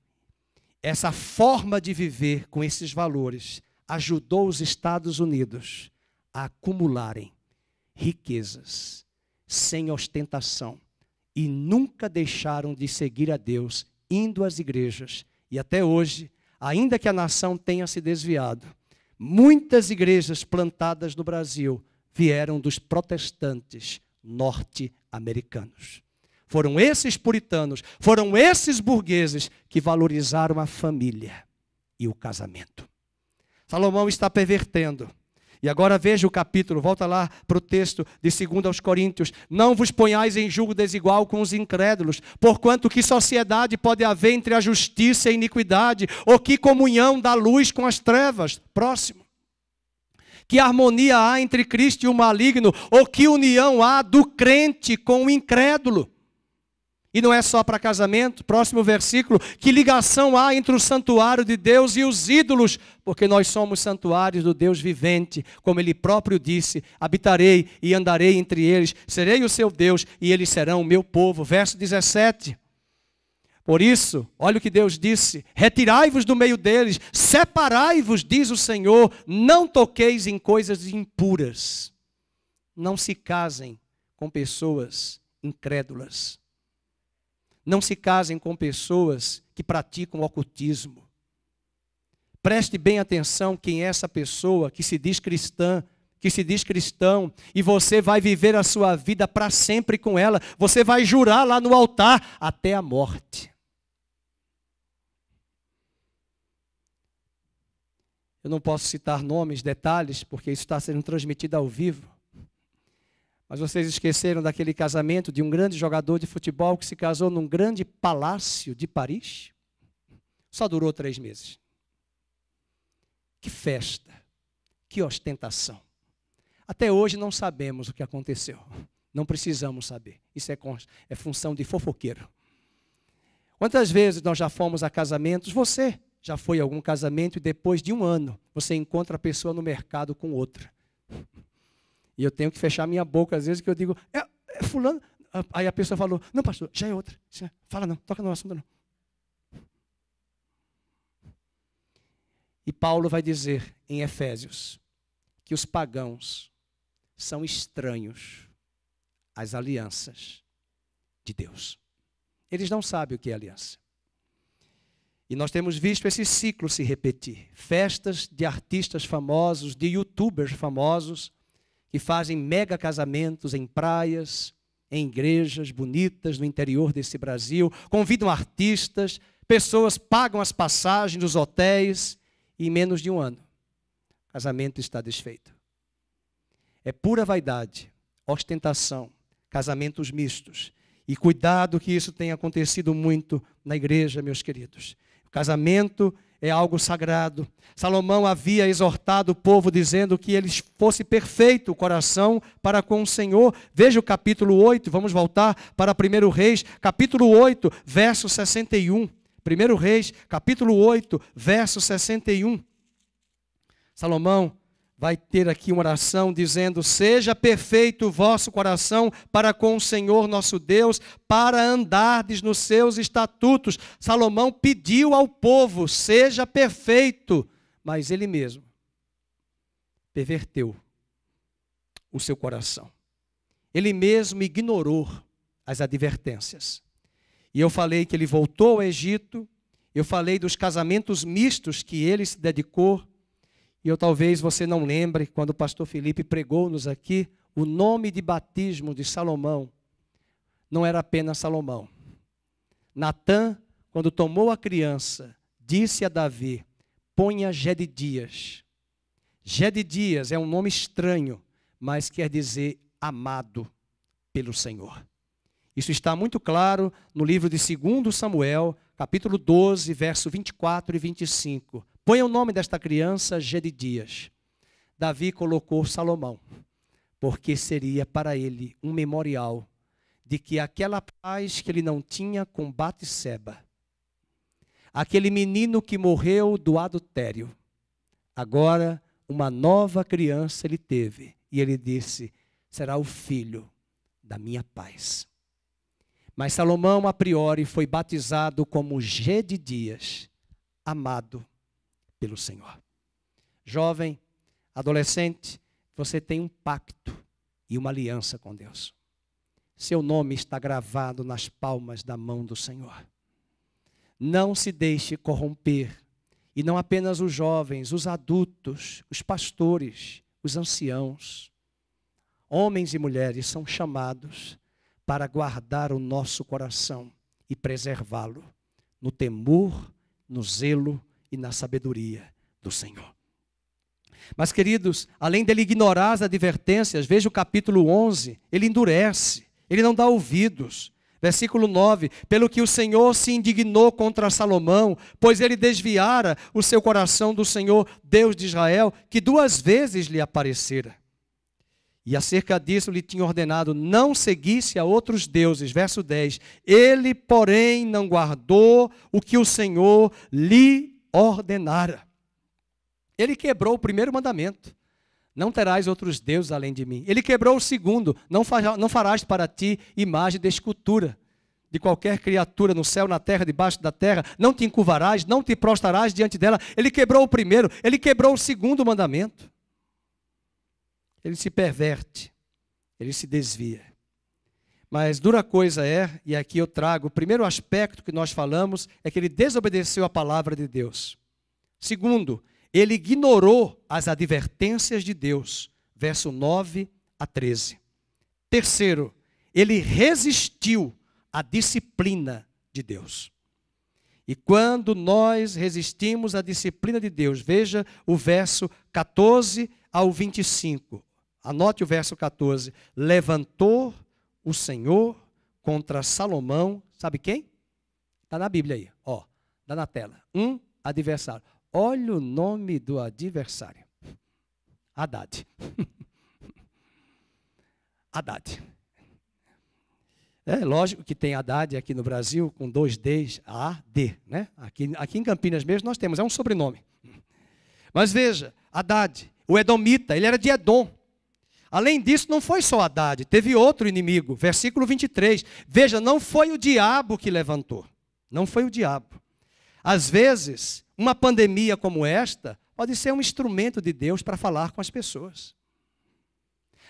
essa forma de viver com esses valores, ajudou os Estados Unidos a acumularem riquezas, sem ostentação. E nunca deixaram de seguir a Deus, indo às igrejas. E até hoje, ainda que a nação tenha se desviado, muitas igrejas plantadas no Brasil vieram dos protestantes norte-americanos. Foram esses puritanos, foram esses burgueses que valorizaram a família e o casamento. Salomão está pervertendo. E agora veja o capítulo, volta lá para o texto de 2 aos Coríntios. Não vos ponhais em julgo desigual com os incrédulos, porquanto que sociedade pode haver entre a justiça e a iniquidade, ou que comunhão da luz com as trevas? Próximo. Que harmonia há entre Cristo e o maligno, ou que união há do crente com o incrédulo? E não é só para casamento, próximo versículo, que ligação há entre o santuário de Deus e os ídolos? Porque nós somos santuários do Deus vivente, como Ele próprio disse, habitarei e andarei entre eles, serei o seu Deus e eles serão o meu povo. Verso 17. Por isso, olha o que Deus disse, retirai-vos do meio deles, separai-vos, diz o Senhor, não toqueis em coisas impuras. Não se casem com pessoas incrédulas. Não se casem com pessoas que praticam ocultismo. Preste bem atenção quem é essa pessoa que se diz cristã, que se diz cristão, e você vai viver a sua vida para sempre com ela. Você vai jurar lá no altar até a morte. Eu não posso citar nomes, detalhes, porque isso está sendo transmitido ao vivo. Mas vocês esqueceram daquele casamento de um grande jogador de futebol que se casou num grande palácio de Paris? Só durou 3 meses. Que festa, que ostentação. Até hoje não sabemos o que aconteceu. Não precisamos saber. Isso é função de fofoqueiro. Quantas vezes nós já fomos a casamentos? Você já foi a algum casamento e depois de 1 ano você encontra a pessoa no mercado com outra. E eu tenho que fechar minha boca às vezes que eu digo, é fulano. Aí a pessoa falou, não pastor, já é outra. Fala não, toca no assunto não. E Paulo vai dizer em Efésios que os pagãos são estranhos às alianças de Deus. Eles não sabem o que é aliança. E nós temos visto esse ciclo se repetir. Festas de artistas famosos, de youtubers famosos, que fazem mega casamentos em praias, em igrejas bonitas no interior desse Brasil, convidam artistas, pessoas pagam as passagens dos hotéis e em menos de 1 ano, o casamento está desfeito. É pura vaidade, ostentação, casamentos mistos. E cuidado que isso tenha acontecido muito na igreja, meus queridos. O casamento é algo sagrado. Salomão havia exortado o povo dizendo que ele fosse perfeito o coração para com o Senhor. Veja o capítulo 8, vamos voltar para 1 Reis, capítulo 8, verso 61. 1 Reis, capítulo 8, verso 61. Salomão vai ter aqui uma oração dizendo, seja perfeito o vosso coração para com o Senhor nosso Deus, para andardes nos seus estatutos. Salomão pediu ao povo, seja perfeito, mas ele mesmo perverteu o seu coração. Ele mesmo ignorou as advertências. E eu falei que ele voltou ao Egito, eu falei dos casamentos mistos que ele se dedicou. E talvez você não lembre, quando o pastor Felipe pregou-nos aqui, o nome de batismo de Salomão não era apenas Salomão. Natã, quando tomou a criança, disse a Davi, ponha Jedidias. Jedidias é um nome estranho, mas quer dizer amado pelo Senhor. Isso está muito claro no livro de 2 Samuel, capítulo 12, verso 24 e 25. Põe o nome desta criança Jedidias. Davi colocou Salomão, porque seria para ele um memorial de que aquela paz que ele não tinha com Batseba, aquele menino que morreu do adultério, agora uma nova criança ele teve. E ele disse, será o filho da minha paz. Mas Salomão, a priori, foi batizado como Gedidias, amado pelo Senhor. Jovem, adolescente, você tem um pacto e uma aliança com Deus. Seu nome está gravado nas palmas da mão do Senhor. Não se deixe corromper. E não apenas os jovens, os adultos, os pastores, os anciãos, homens e mulheres são chamados para guardar o nosso coração e preservá-lo no temor, no zelo e na sabedoria do Senhor. Mas, queridos, além dele ignorar as advertências, veja o capítulo 11, ele endurece, ele não dá ouvidos. Versículo 9, pelo que o Senhor se indignou contra Salomão, pois ele desviara o seu coração do Senhor, Deus de Israel, que 2 vezes lhe aparecera. E acerca disso lhe tinha ordenado, não seguisse a outros deuses. Verso 10, ele, porém, não guardou o que o Senhor lhe ordenara. Ele quebrou o primeiro mandamento. Não terás outros deuses além de mim. Ele quebrou o segundo. Não farás para ti imagem de escultura de qualquer criatura no céu, na terra, debaixo da terra. Não te encurvarás, não te prostrarás diante dela. Ele quebrou o primeiro. Ele quebrou o segundo mandamento. Ele se perverte. Ele se desvia. Mas dura coisa é, e aqui eu trago, o primeiro aspecto que nós falamos é que ele desobedeceu a palavra de Deus. Segundo, ele ignorou as advertências de Deus, verso 9 a 13. Terceiro, ele resistiu à disciplina de Deus. E quando nós resistimos à disciplina de Deus, veja o verso 14 ao 25. Anote o verso 14. Levantou o Senhor contra Salomão, sabe quem? Está na Bíblia aí, ó, está na tela. Um adversário. Olha o nome do adversário. Haddad. Haddad. É lógico que tem Haddad aqui no Brasil com 2 Ds, A-D, né? Aqui em Campinas mesmo nós temos, é um sobrenome. Mas veja, Haddad, o edomita, ele era de Edom. Além disso, não foi só Haddad, teve outro inimigo. Versículo 23. Veja, não foi o diabo que levantou. Não foi o diabo. Às vezes, uma pandemia como esta pode ser um instrumento de Deus para falar com as pessoas.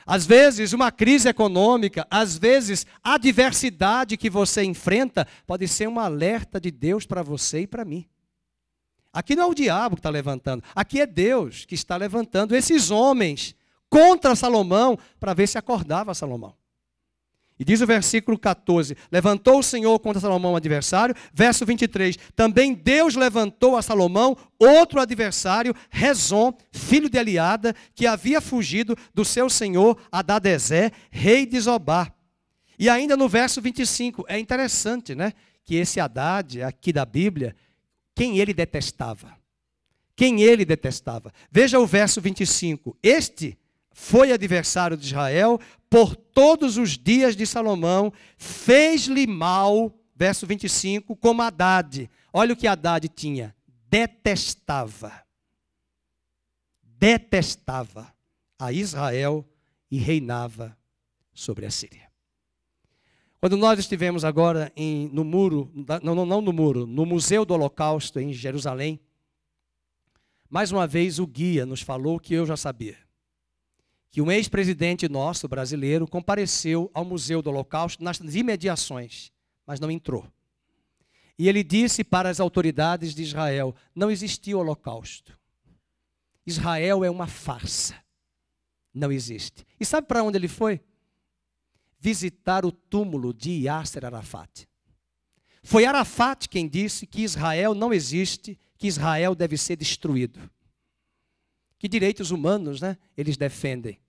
Às vezes, uma crise econômica, às vezes, a adversidade que você enfrenta pode ser um alerta de Deus para você e para mim. Aqui não é o diabo que está levantando, aqui é Deus que está levantando esses homens contra Salomão para ver se acordava Salomão. E diz o versículo 14, levantou o Senhor contra Salomão um adversário. Verso 23, também Deus levantou a Salomão outro adversário, Rezon, filho de Eliada, que havia fugido do seu senhor Adadezé, rei de Zobá. E ainda no verso 25, é interessante, né? Que esse Haddad, aqui da Bíblia, quem ele detestava. Quem ele detestava. Veja o verso 25, este foi adversário de Israel por todos os dias de Salomão, fez-lhe mal, verso 25, como Haddad. Olha o que Haddad tinha, detestava a Israel e reinava sobre a Síria. Quando nós estivemos agora no muro, não no muro, no Museu do Holocausto em Jerusalém, mais uma vez o guia nos falou que eu já sabia. Que um ex-presidente nosso, brasileiro, compareceu ao Museu do Holocausto nas imediações, mas não entrou. E ele disse para as autoridades de Israel, não existia Holocausto. Israel é uma farsa. Não existe. E sabe para onde ele foi? Visitar o túmulo de Yasser Arafat. Foi Arafat quem disse que Israel não existe, que Israel deve ser destruído. Que direitos humanos, né, eles defendem.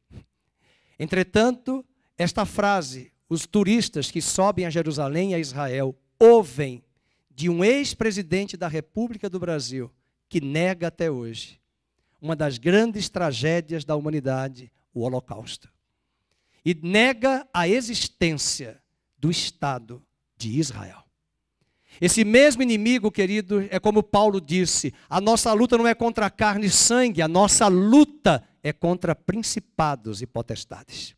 Entretanto, esta frase, os turistas que sobem a Jerusalém e a Israel, ouvem de um ex-presidente da República do Brasil, que nega até hoje uma das grandes tragédias da humanidade, o Holocausto. E nega a existência do Estado de Israel. Esse mesmo inimigo, querido, é como Paulo disse, a nossa luta não é contra carne e sangue, a nossa luta é contra principados e potestades.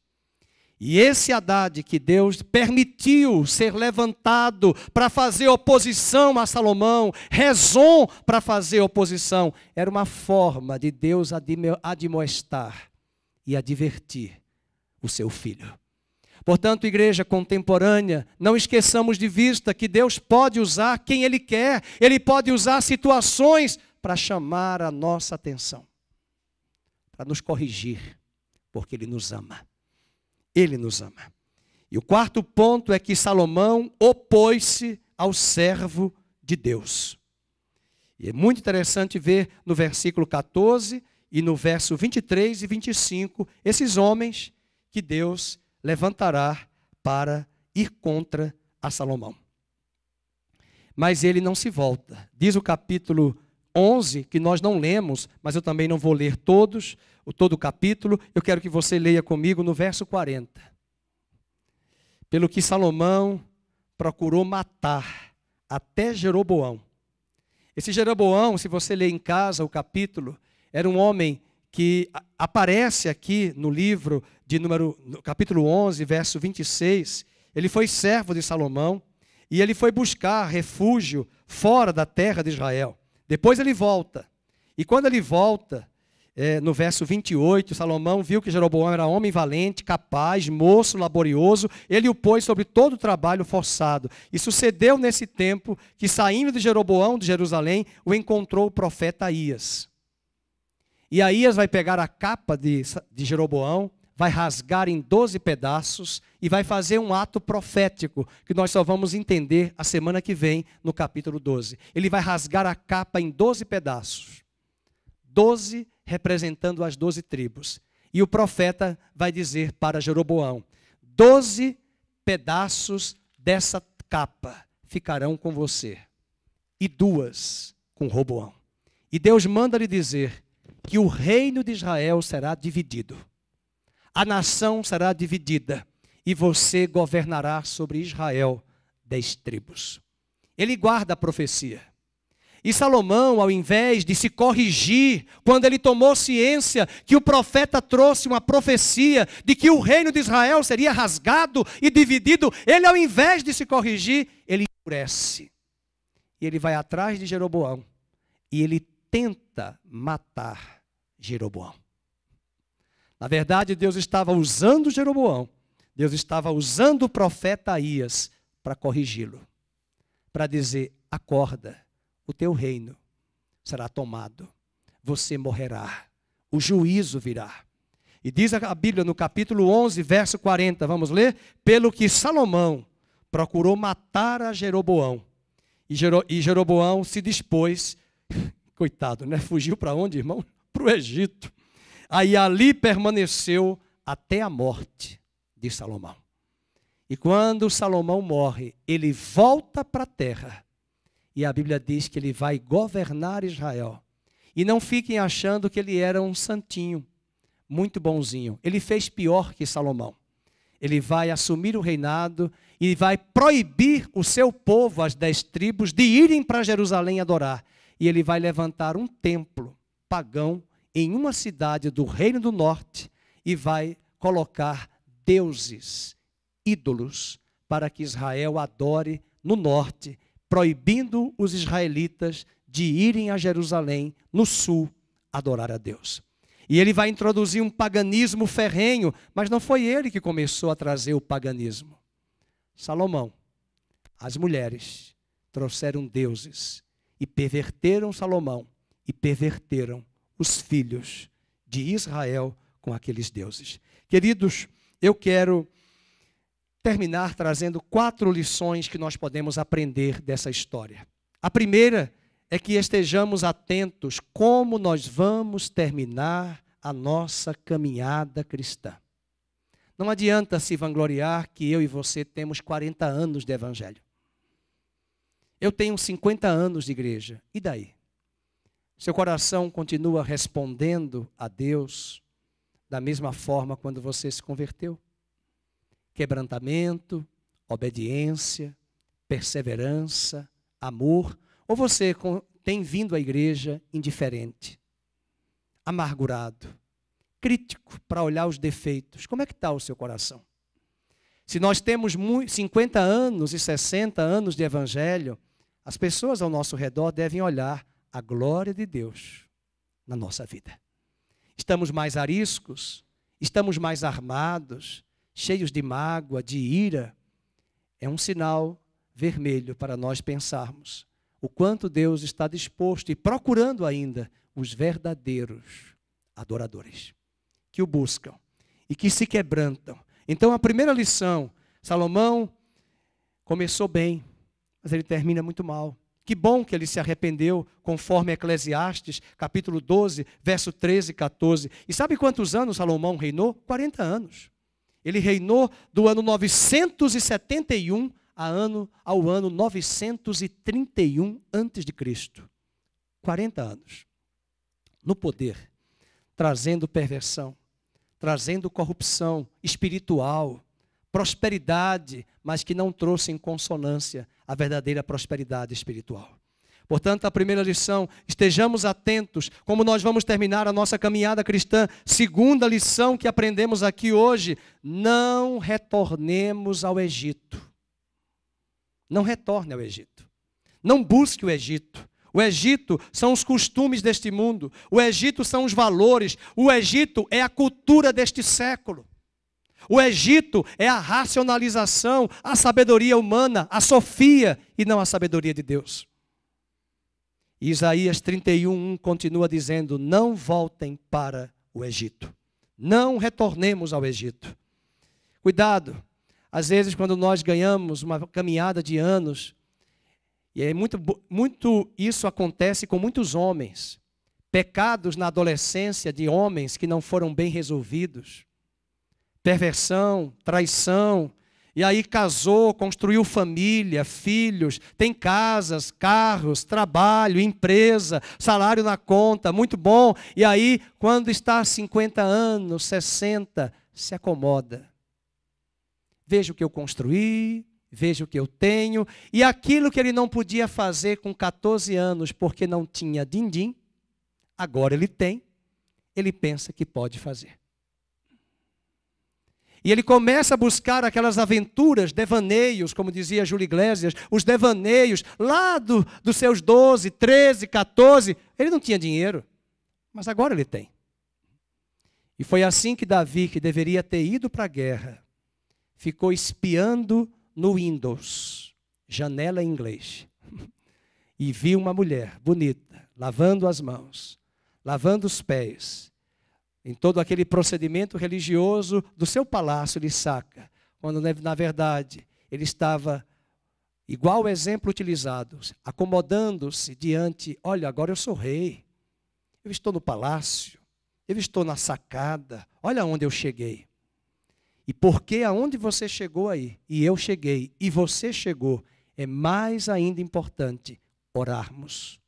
E esse Hadad que Deus permitiu ser levantado para fazer oposição a Salomão, Rezon para fazer oposição, era uma forma de Deus admoestar e advertir o seu filho. Portanto, igreja contemporânea, não esqueçamos de vista que Deus pode usar quem Ele quer, Ele pode usar situações para chamar a nossa atenção, para nos corrigir, porque Ele nos ama. Ele nos ama. E o quarto ponto é que Salomão opôs-se ao servo de Deus. E é muito interessante ver no versículo 14 e no verso 23 e 25, esses homens que Deus levantará para ir contra a Salomão. Mas ele não se volta. Diz o capítulo 11, que nós não lemos, mas eu também não vou ler todo o capítulo. Eu quero que você leia comigo no verso 40. Pelo que Salomão procurou matar até Jeroboão. Esse Jeroboão, se você ler em casa o capítulo, era um homem que aparece aqui no livro no capítulo 11, verso 26, ele foi servo de Salomão e ele foi buscar refúgio fora da terra de Israel. Depois ele volta. E quando ele volta, no verso 28, Salomão viu que Jeroboão era homem valente, capaz, moço, laborioso. Ele o pôs sobre todo o trabalho forçado. E sucedeu nesse tempo que, saindo de Jeroboão, de Jerusalém, o encontrou o profeta Aías. E Aías vai pegar a capa de Jeroboão, vai rasgar em 12 pedaços e vai fazer um ato profético, que nós só vamos entender a semana que vem, no capítulo 12. Ele vai rasgar a capa em 12 pedaços. 12 representando as 12 tribos. E o profeta vai dizer para Jeroboão, 12 pedaços dessa capa ficarão com você, e 2 com Roboão. E Deus manda lhe dizer que o reino de Israel será dividido. A nação será dividida e você governará sobre Israel 10 tribos. Ele guarda a profecia. E Salomão, ao invés de se corrigir, quando ele tomou ciência que o profeta trouxe uma profecia de que o reino de Israel seria rasgado e dividido, ele, ao invés de se corrigir, ele endurece. E ele vai atrás de Jeroboão e ele tenta matar Jeroboão. Na verdade, Deus estava usando Jeroboão, Deus estava usando o profeta Aías para corrigi-lo, para dizer, acorda, o teu reino será tomado, você morrerá, o juízo virá. E diz a Bíblia no capítulo 11, verso 40, vamos ler? Pelo que Salomão procurou matar a Jeroboão, e Jeroboão se dispôs, coitado, né? Fugiu para onde, irmão? Para o Egito. Aí ali permaneceu até a morte de Salomão. E quando Salomão morre, ele volta para a terra. E a Bíblia diz que ele vai governar Israel. E não fiquem achando que ele era um santinho, muito bonzinho. Ele fez pior que Salomão. Ele vai assumir o reinado e vai proibir o seu povo, as 10 tribos, de irem para Jerusalém adorar. E ele vai levantar um templo pagão em uma cidade do Reino do Norte e vai colocar deuses, ídolos, para que Israel adore no norte, proibindo os israelitas de irem a Jerusalém, no sul, adorar a Deus. E ele vai introduzir um paganismo ferrenho, mas não foi ele que começou a trazer o paganismo. Salomão, as mulheres trouxeram deuses e perverteram Salomão e perverteram os filhos de Israel com aqueles deuses. Queridos, eu quero terminar trazendo 4 lições que nós podemos aprender dessa história. A primeira é que estejamos atentos como nós vamos terminar a nossa caminhada cristã. Não adianta se vangloriar que eu e você temos 40 anos de evangelho. Eu tenho 50 anos de igreja. E daí? Seu coração continua respondendo a Deus da mesma forma quando você se converteu? Quebrantamento, obediência, perseverança, amor? Ou você tem vindo à igreja indiferente, amargurado, crítico para olhar os defeitos? Como é que está o seu coração? Se nós temos 50 anos e 60 anos de evangelho, as pessoas ao nosso redor devem olhar a glória de Deus na nossa vida. Estamos mais ariscos, estamos mais armados, cheios de mágoa, de ira. É um sinal vermelho para nós pensarmos o quanto Deus está disposto e procurando ainda os verdadeiros adoradores, que o buscam e que se quebrantam. Então, a primeira lição, Salomão começou bem, mas ele termina muito mal. Que bom que ele se arrependeu, conforme Eclesiastes, capítulo 12, verso 13 e 14. E sabe quantos anos Salomão reinou? 40 anos. Ele reinou do ano 971 ao ano 931 a.C. 40 anos. No poder, trazendo perversão, trazendo corrupção espiritual, prosperidade, mas que não trouxe em consonância a verdadeira prosperidade espiritual. Portanto, a primeira lição, estejamos atentos como nós vamos terminar a nossa caminhada cristã. Segunda lição que aprendemos aqui hoje, não retornemos ao Egito. Não retorne ao Egito. Não busque o Egito. O Egito são os costumes deste mundo. O Egito são os valores. O Egito é a cultura deste século. O Egito é a racionalização, a sabedoria humana, a sofia e não a sabedoria de Deus. Isaías 31:1 continua dizendo: não voltem para o Egito. Não retornemos ao Egito. Cuidado, às vezes quando nós ganhamos uma caminhada de anos, e é muito isso acontece com muitos homens, pecados na adolescência de homens que não foram bem resolvidos, perversão, traição, e aí casou, construiu família, filhos, tem casas, carros, trabalho, empresa, salário na conta, muito bom. E aí, quando está 50 anos, 60, se acomoda. Veja o que eu construí, veja o que eu tenho. E aquilo que ele não podia fazer com 14 anos, porque não tinha din-din, agora ele tem, ele pensa que pode fazer. E ele começa a buscar aquelas aventuras, devaneios, como dizia Júlio Iglesias, os devaneios, lá dos seus 12, 13, 14. Ele não tinha dinheiro, mas agora ele tem. E foi assim que Davi, que deveria ter ido para a guerra, ficou espiando no Windows, janela em inglês, e viu uma mulher bonita, lavando as mãos, lavando os pés, em todo aquele procedimento religioso do seu palácio de Saca, quando na verdade ele estava, igual o exemplo utilizado, acomodando-se diante, olha, agora eu sou rei, eu estou no palácio, eu estou na sacada, olha onde eu cheguei. E porque aonde você chegou aí, e eu cheguei, e você chegou, é mais ainda importante orarmos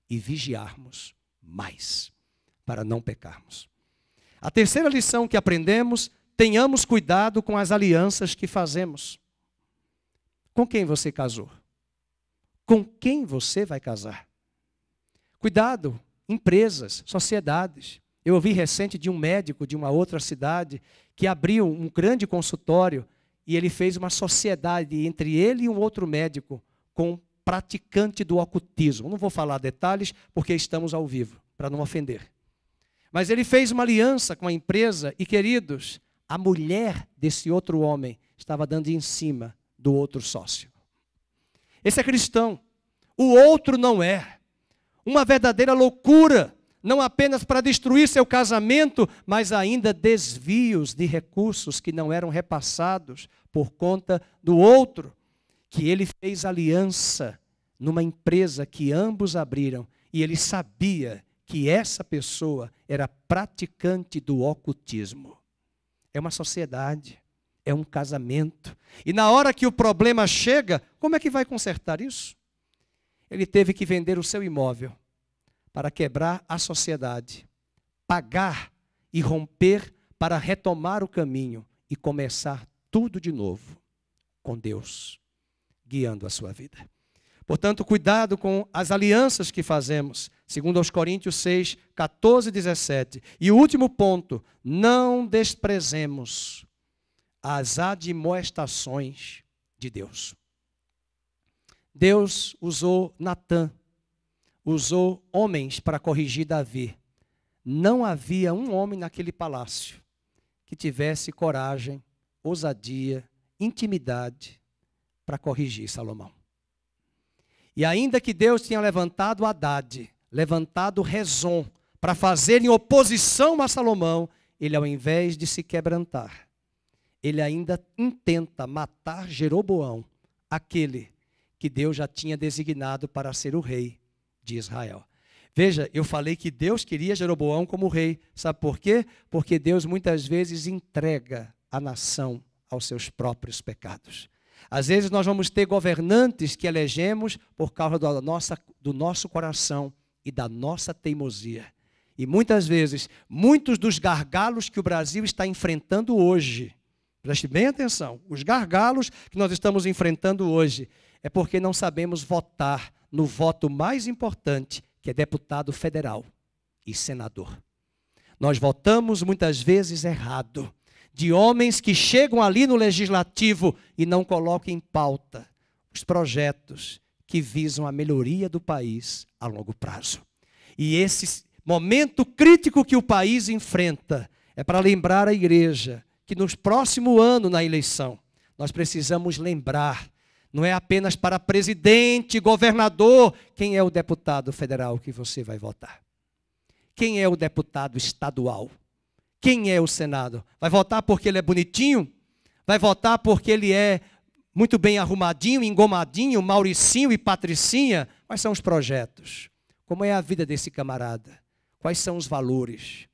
e vigiarmos mais, para não pecarmos. A terceira lição que aprendemos, tenhamos cuidado com as alianças que fazemos. Com quem você casou? Com quem você vai casar? Cuidado, empresas, sociedades. Eu ouvi recente de um médico de uma outra cidade que abriu um grande consultório e ele fez uma sociedade entre ele e um outro médico com um praticante do ocultismo. Não vou falar detalhes porque estamos ao vivo, para não ofender. Mas ele fez uma aliança com a empresa e, queridos, a mulher desse outro homem estava dando em cima do outro sócio. Esse é cristão. O outro não é. Uma verdadeira loucura, não apenas para destruir seu casamento, mas ainda desvios de recursos que não eram repassados por conta do outro, que ele fez aliança numa empresa que ambos abriram e ele sabia que essa pessoa era praticante do ocultismo. É uma sociedade, é um casamento. E na hora que o problema chega, como é que vai consertar isso? Ele teve que vender o seu imóvel para quebrar a sociedade, pagar e romper para retomar o caminho e começar tudo de novo. com Deus, guiando a sua vida. Portanto, cuidado com as alianças que fazemos, segundo aos Coríntios 6, 14 e 17. E o último ponto, não desprezemos as admoestações de Deus. Deus usou Natã, usou homens para corrigir Davi. Não havia um homem naquele palácio que tivesse coragem, ousadia, intimidade para corrigir Salomão. E ainda que Deus tinha levantado Hadade, levantado Rezon, para fazerem oposição a Salomão, ele, ao invés de se quebrantar, ele ainda intenta matar Jeroboão, aquele que Deus já tinha designado para ser o rei de Israel. Veja, eu falei que Deus queria Jeroboão como rei. Sabe por quê? Porque Deus muitas vezes entrega a nação aos seus próprios pecados. Às vezes nós vamos ter governantes que elegemos por causa do nosso coração e da nossa teimosia. E muitas vezes, muitos dos gargalos que o Brasil está enfrentando hoje, preste bem atenção, os gargalos que nós estamos enfrentando hoje, é porque não sabemos votar no voto mais importante, que é deputado federal e senador. Nós votamos muitas vezes errado, de homens que chegam ali no legislativo e não colocam em pauta os projetos que visam a melhoria do país a longo prazo. E esse momento crítico que o país enfrenta é para lembrar a igreja que no próximo ano, na eleição, nós precisamos lembrar, não é apenas para presidente, governador, quem é o deputado federal que você vai votar? Quem é o deputado estadual? Quem é o Senado? Vai votar porque ele é bonitinho? Vai votar porque ele é muito bem arrumadinho, engomadinho, Mauricinho e Patricinha? Quais são os projetos? Como é a vida desse camarada? Quais são os valores?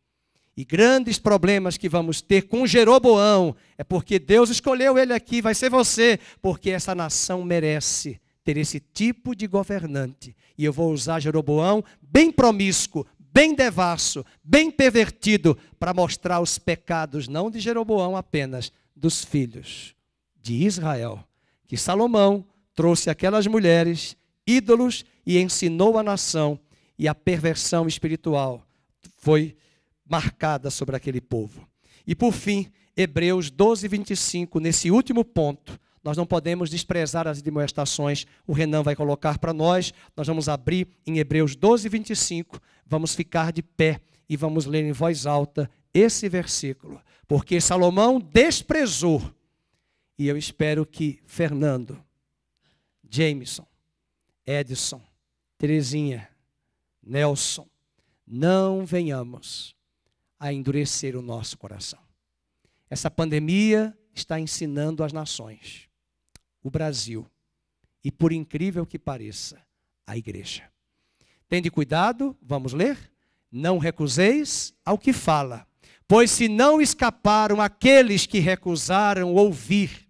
E grandes problemas que vamos ter com Jeroboão é porque Deus escolheu ele aqui, vai ser você, porque essa nação merece ter esse tipo de governante. E eu vou usar Jeroboão bem promíscuo, bem devasso, bem pervertido, para mostrar os pecados, não de Jeroboão apenas, dos filhos de Israel. Que Salomão trouxe aquelas mulheres, ídolos, e ensinou a nação, e a perversão espiritual foi marcada sobre aquele povo. E por fim, Hebreus 12, 25, nesse último ponto, nós não podemos desprezar as admoestações. O Renan vai colocar para nós. Nós vamos abrir em Hebreus 12, 25. Vamos ficar de pé e vamos ler em voz alta esse versículo. Porque Salomão desprezou. E eu espero que Fernando, Jameson, Edson, Terezinha, Nelson, não venhamos a endurecer o nosso coração. Essa pandemia está ensinando as nações, o Brasil, e por incrível que pareça, a igreja. Tende cuidado, vamos ler? Não recuseis ao que fala, pois se não escaparam aqueles que recusaram ouvir,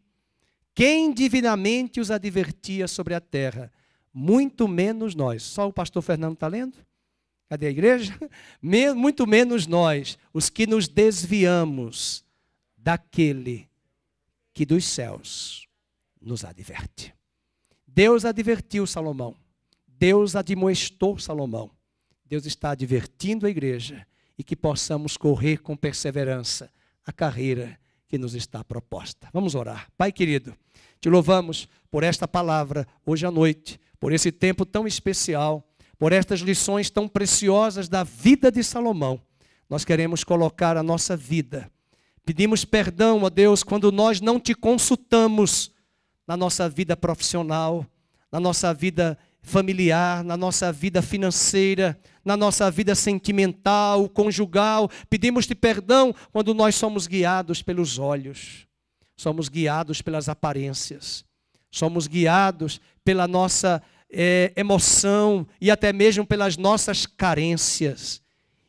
quem divinamente os advertia sobre a terra, muito menos nós. Só o pastor Fernando está lendo? Cadê a igreja? Muito menos nós, os que nos desviamos daquele que dos céus nos adverte. Deus advertiu Salomão. Deus admoestou Salomão. Deus está advertindo a igreja e que possamos correr com perseverança a carreira que nos está proposta. Vamos orar. Pai querido, te louvamos por esta palavra hoje à noite, por esse tempo tão especial, por estas lições tão preciosas da vida de Salomão. Nós queremos colocar a nossa vida. Pedimos perdão, ó Deus, quando nós não te consultamos na nossa vida profissional, na nossa vida familiar, na nossa vida financeira, na nossa vida sentimental, conjugal. Pedimos-te perdão quando nós somos guiados pelos olhos, somos guiados pelas aparências, somos guiados pela nossa emoção e até mesmo pelas nossas carências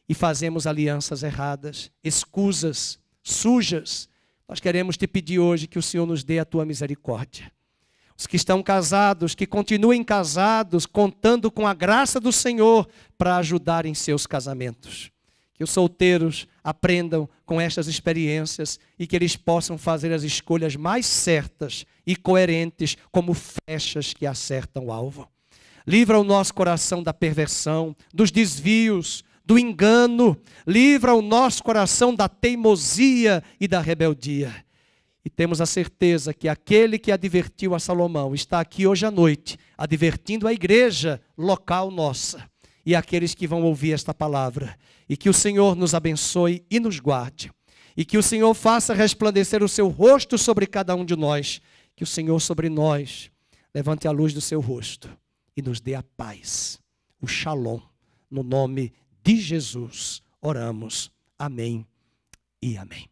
e fazemos alianças erradas, escusas, sujas. Nós queremos te pedir hoje que o Senhor nos dê a tua misericórdia. Os que estão casados, que continuem casados, contando com a graça do Senhor para ajudar em seus casamentos. Que Que os solteiros aprendam com estas experiências e que eles possam fazer as escolhas mais certas e coerentes como flechas que acertam o alvo. Livra o nosso coração da perversão, dos desvios, do engano. Livra o nosso coração da teimosia e da rebeldia. E temos a certeza que aquele que advertiu a Salomão está aqui hoje à noite, advertindo a igreja local nossa e aqueles que vão ouvir esta palavra. E que o Senhor nos abençoe e nos guarde. E que o Senhor faça resplandecer o seu rosto sobre cada um de nós. Que o Senhor sobre nós levante a luz do seu rosto e nos dê a paz, o shalom. No nome de Jesus oramos. Amém e amém.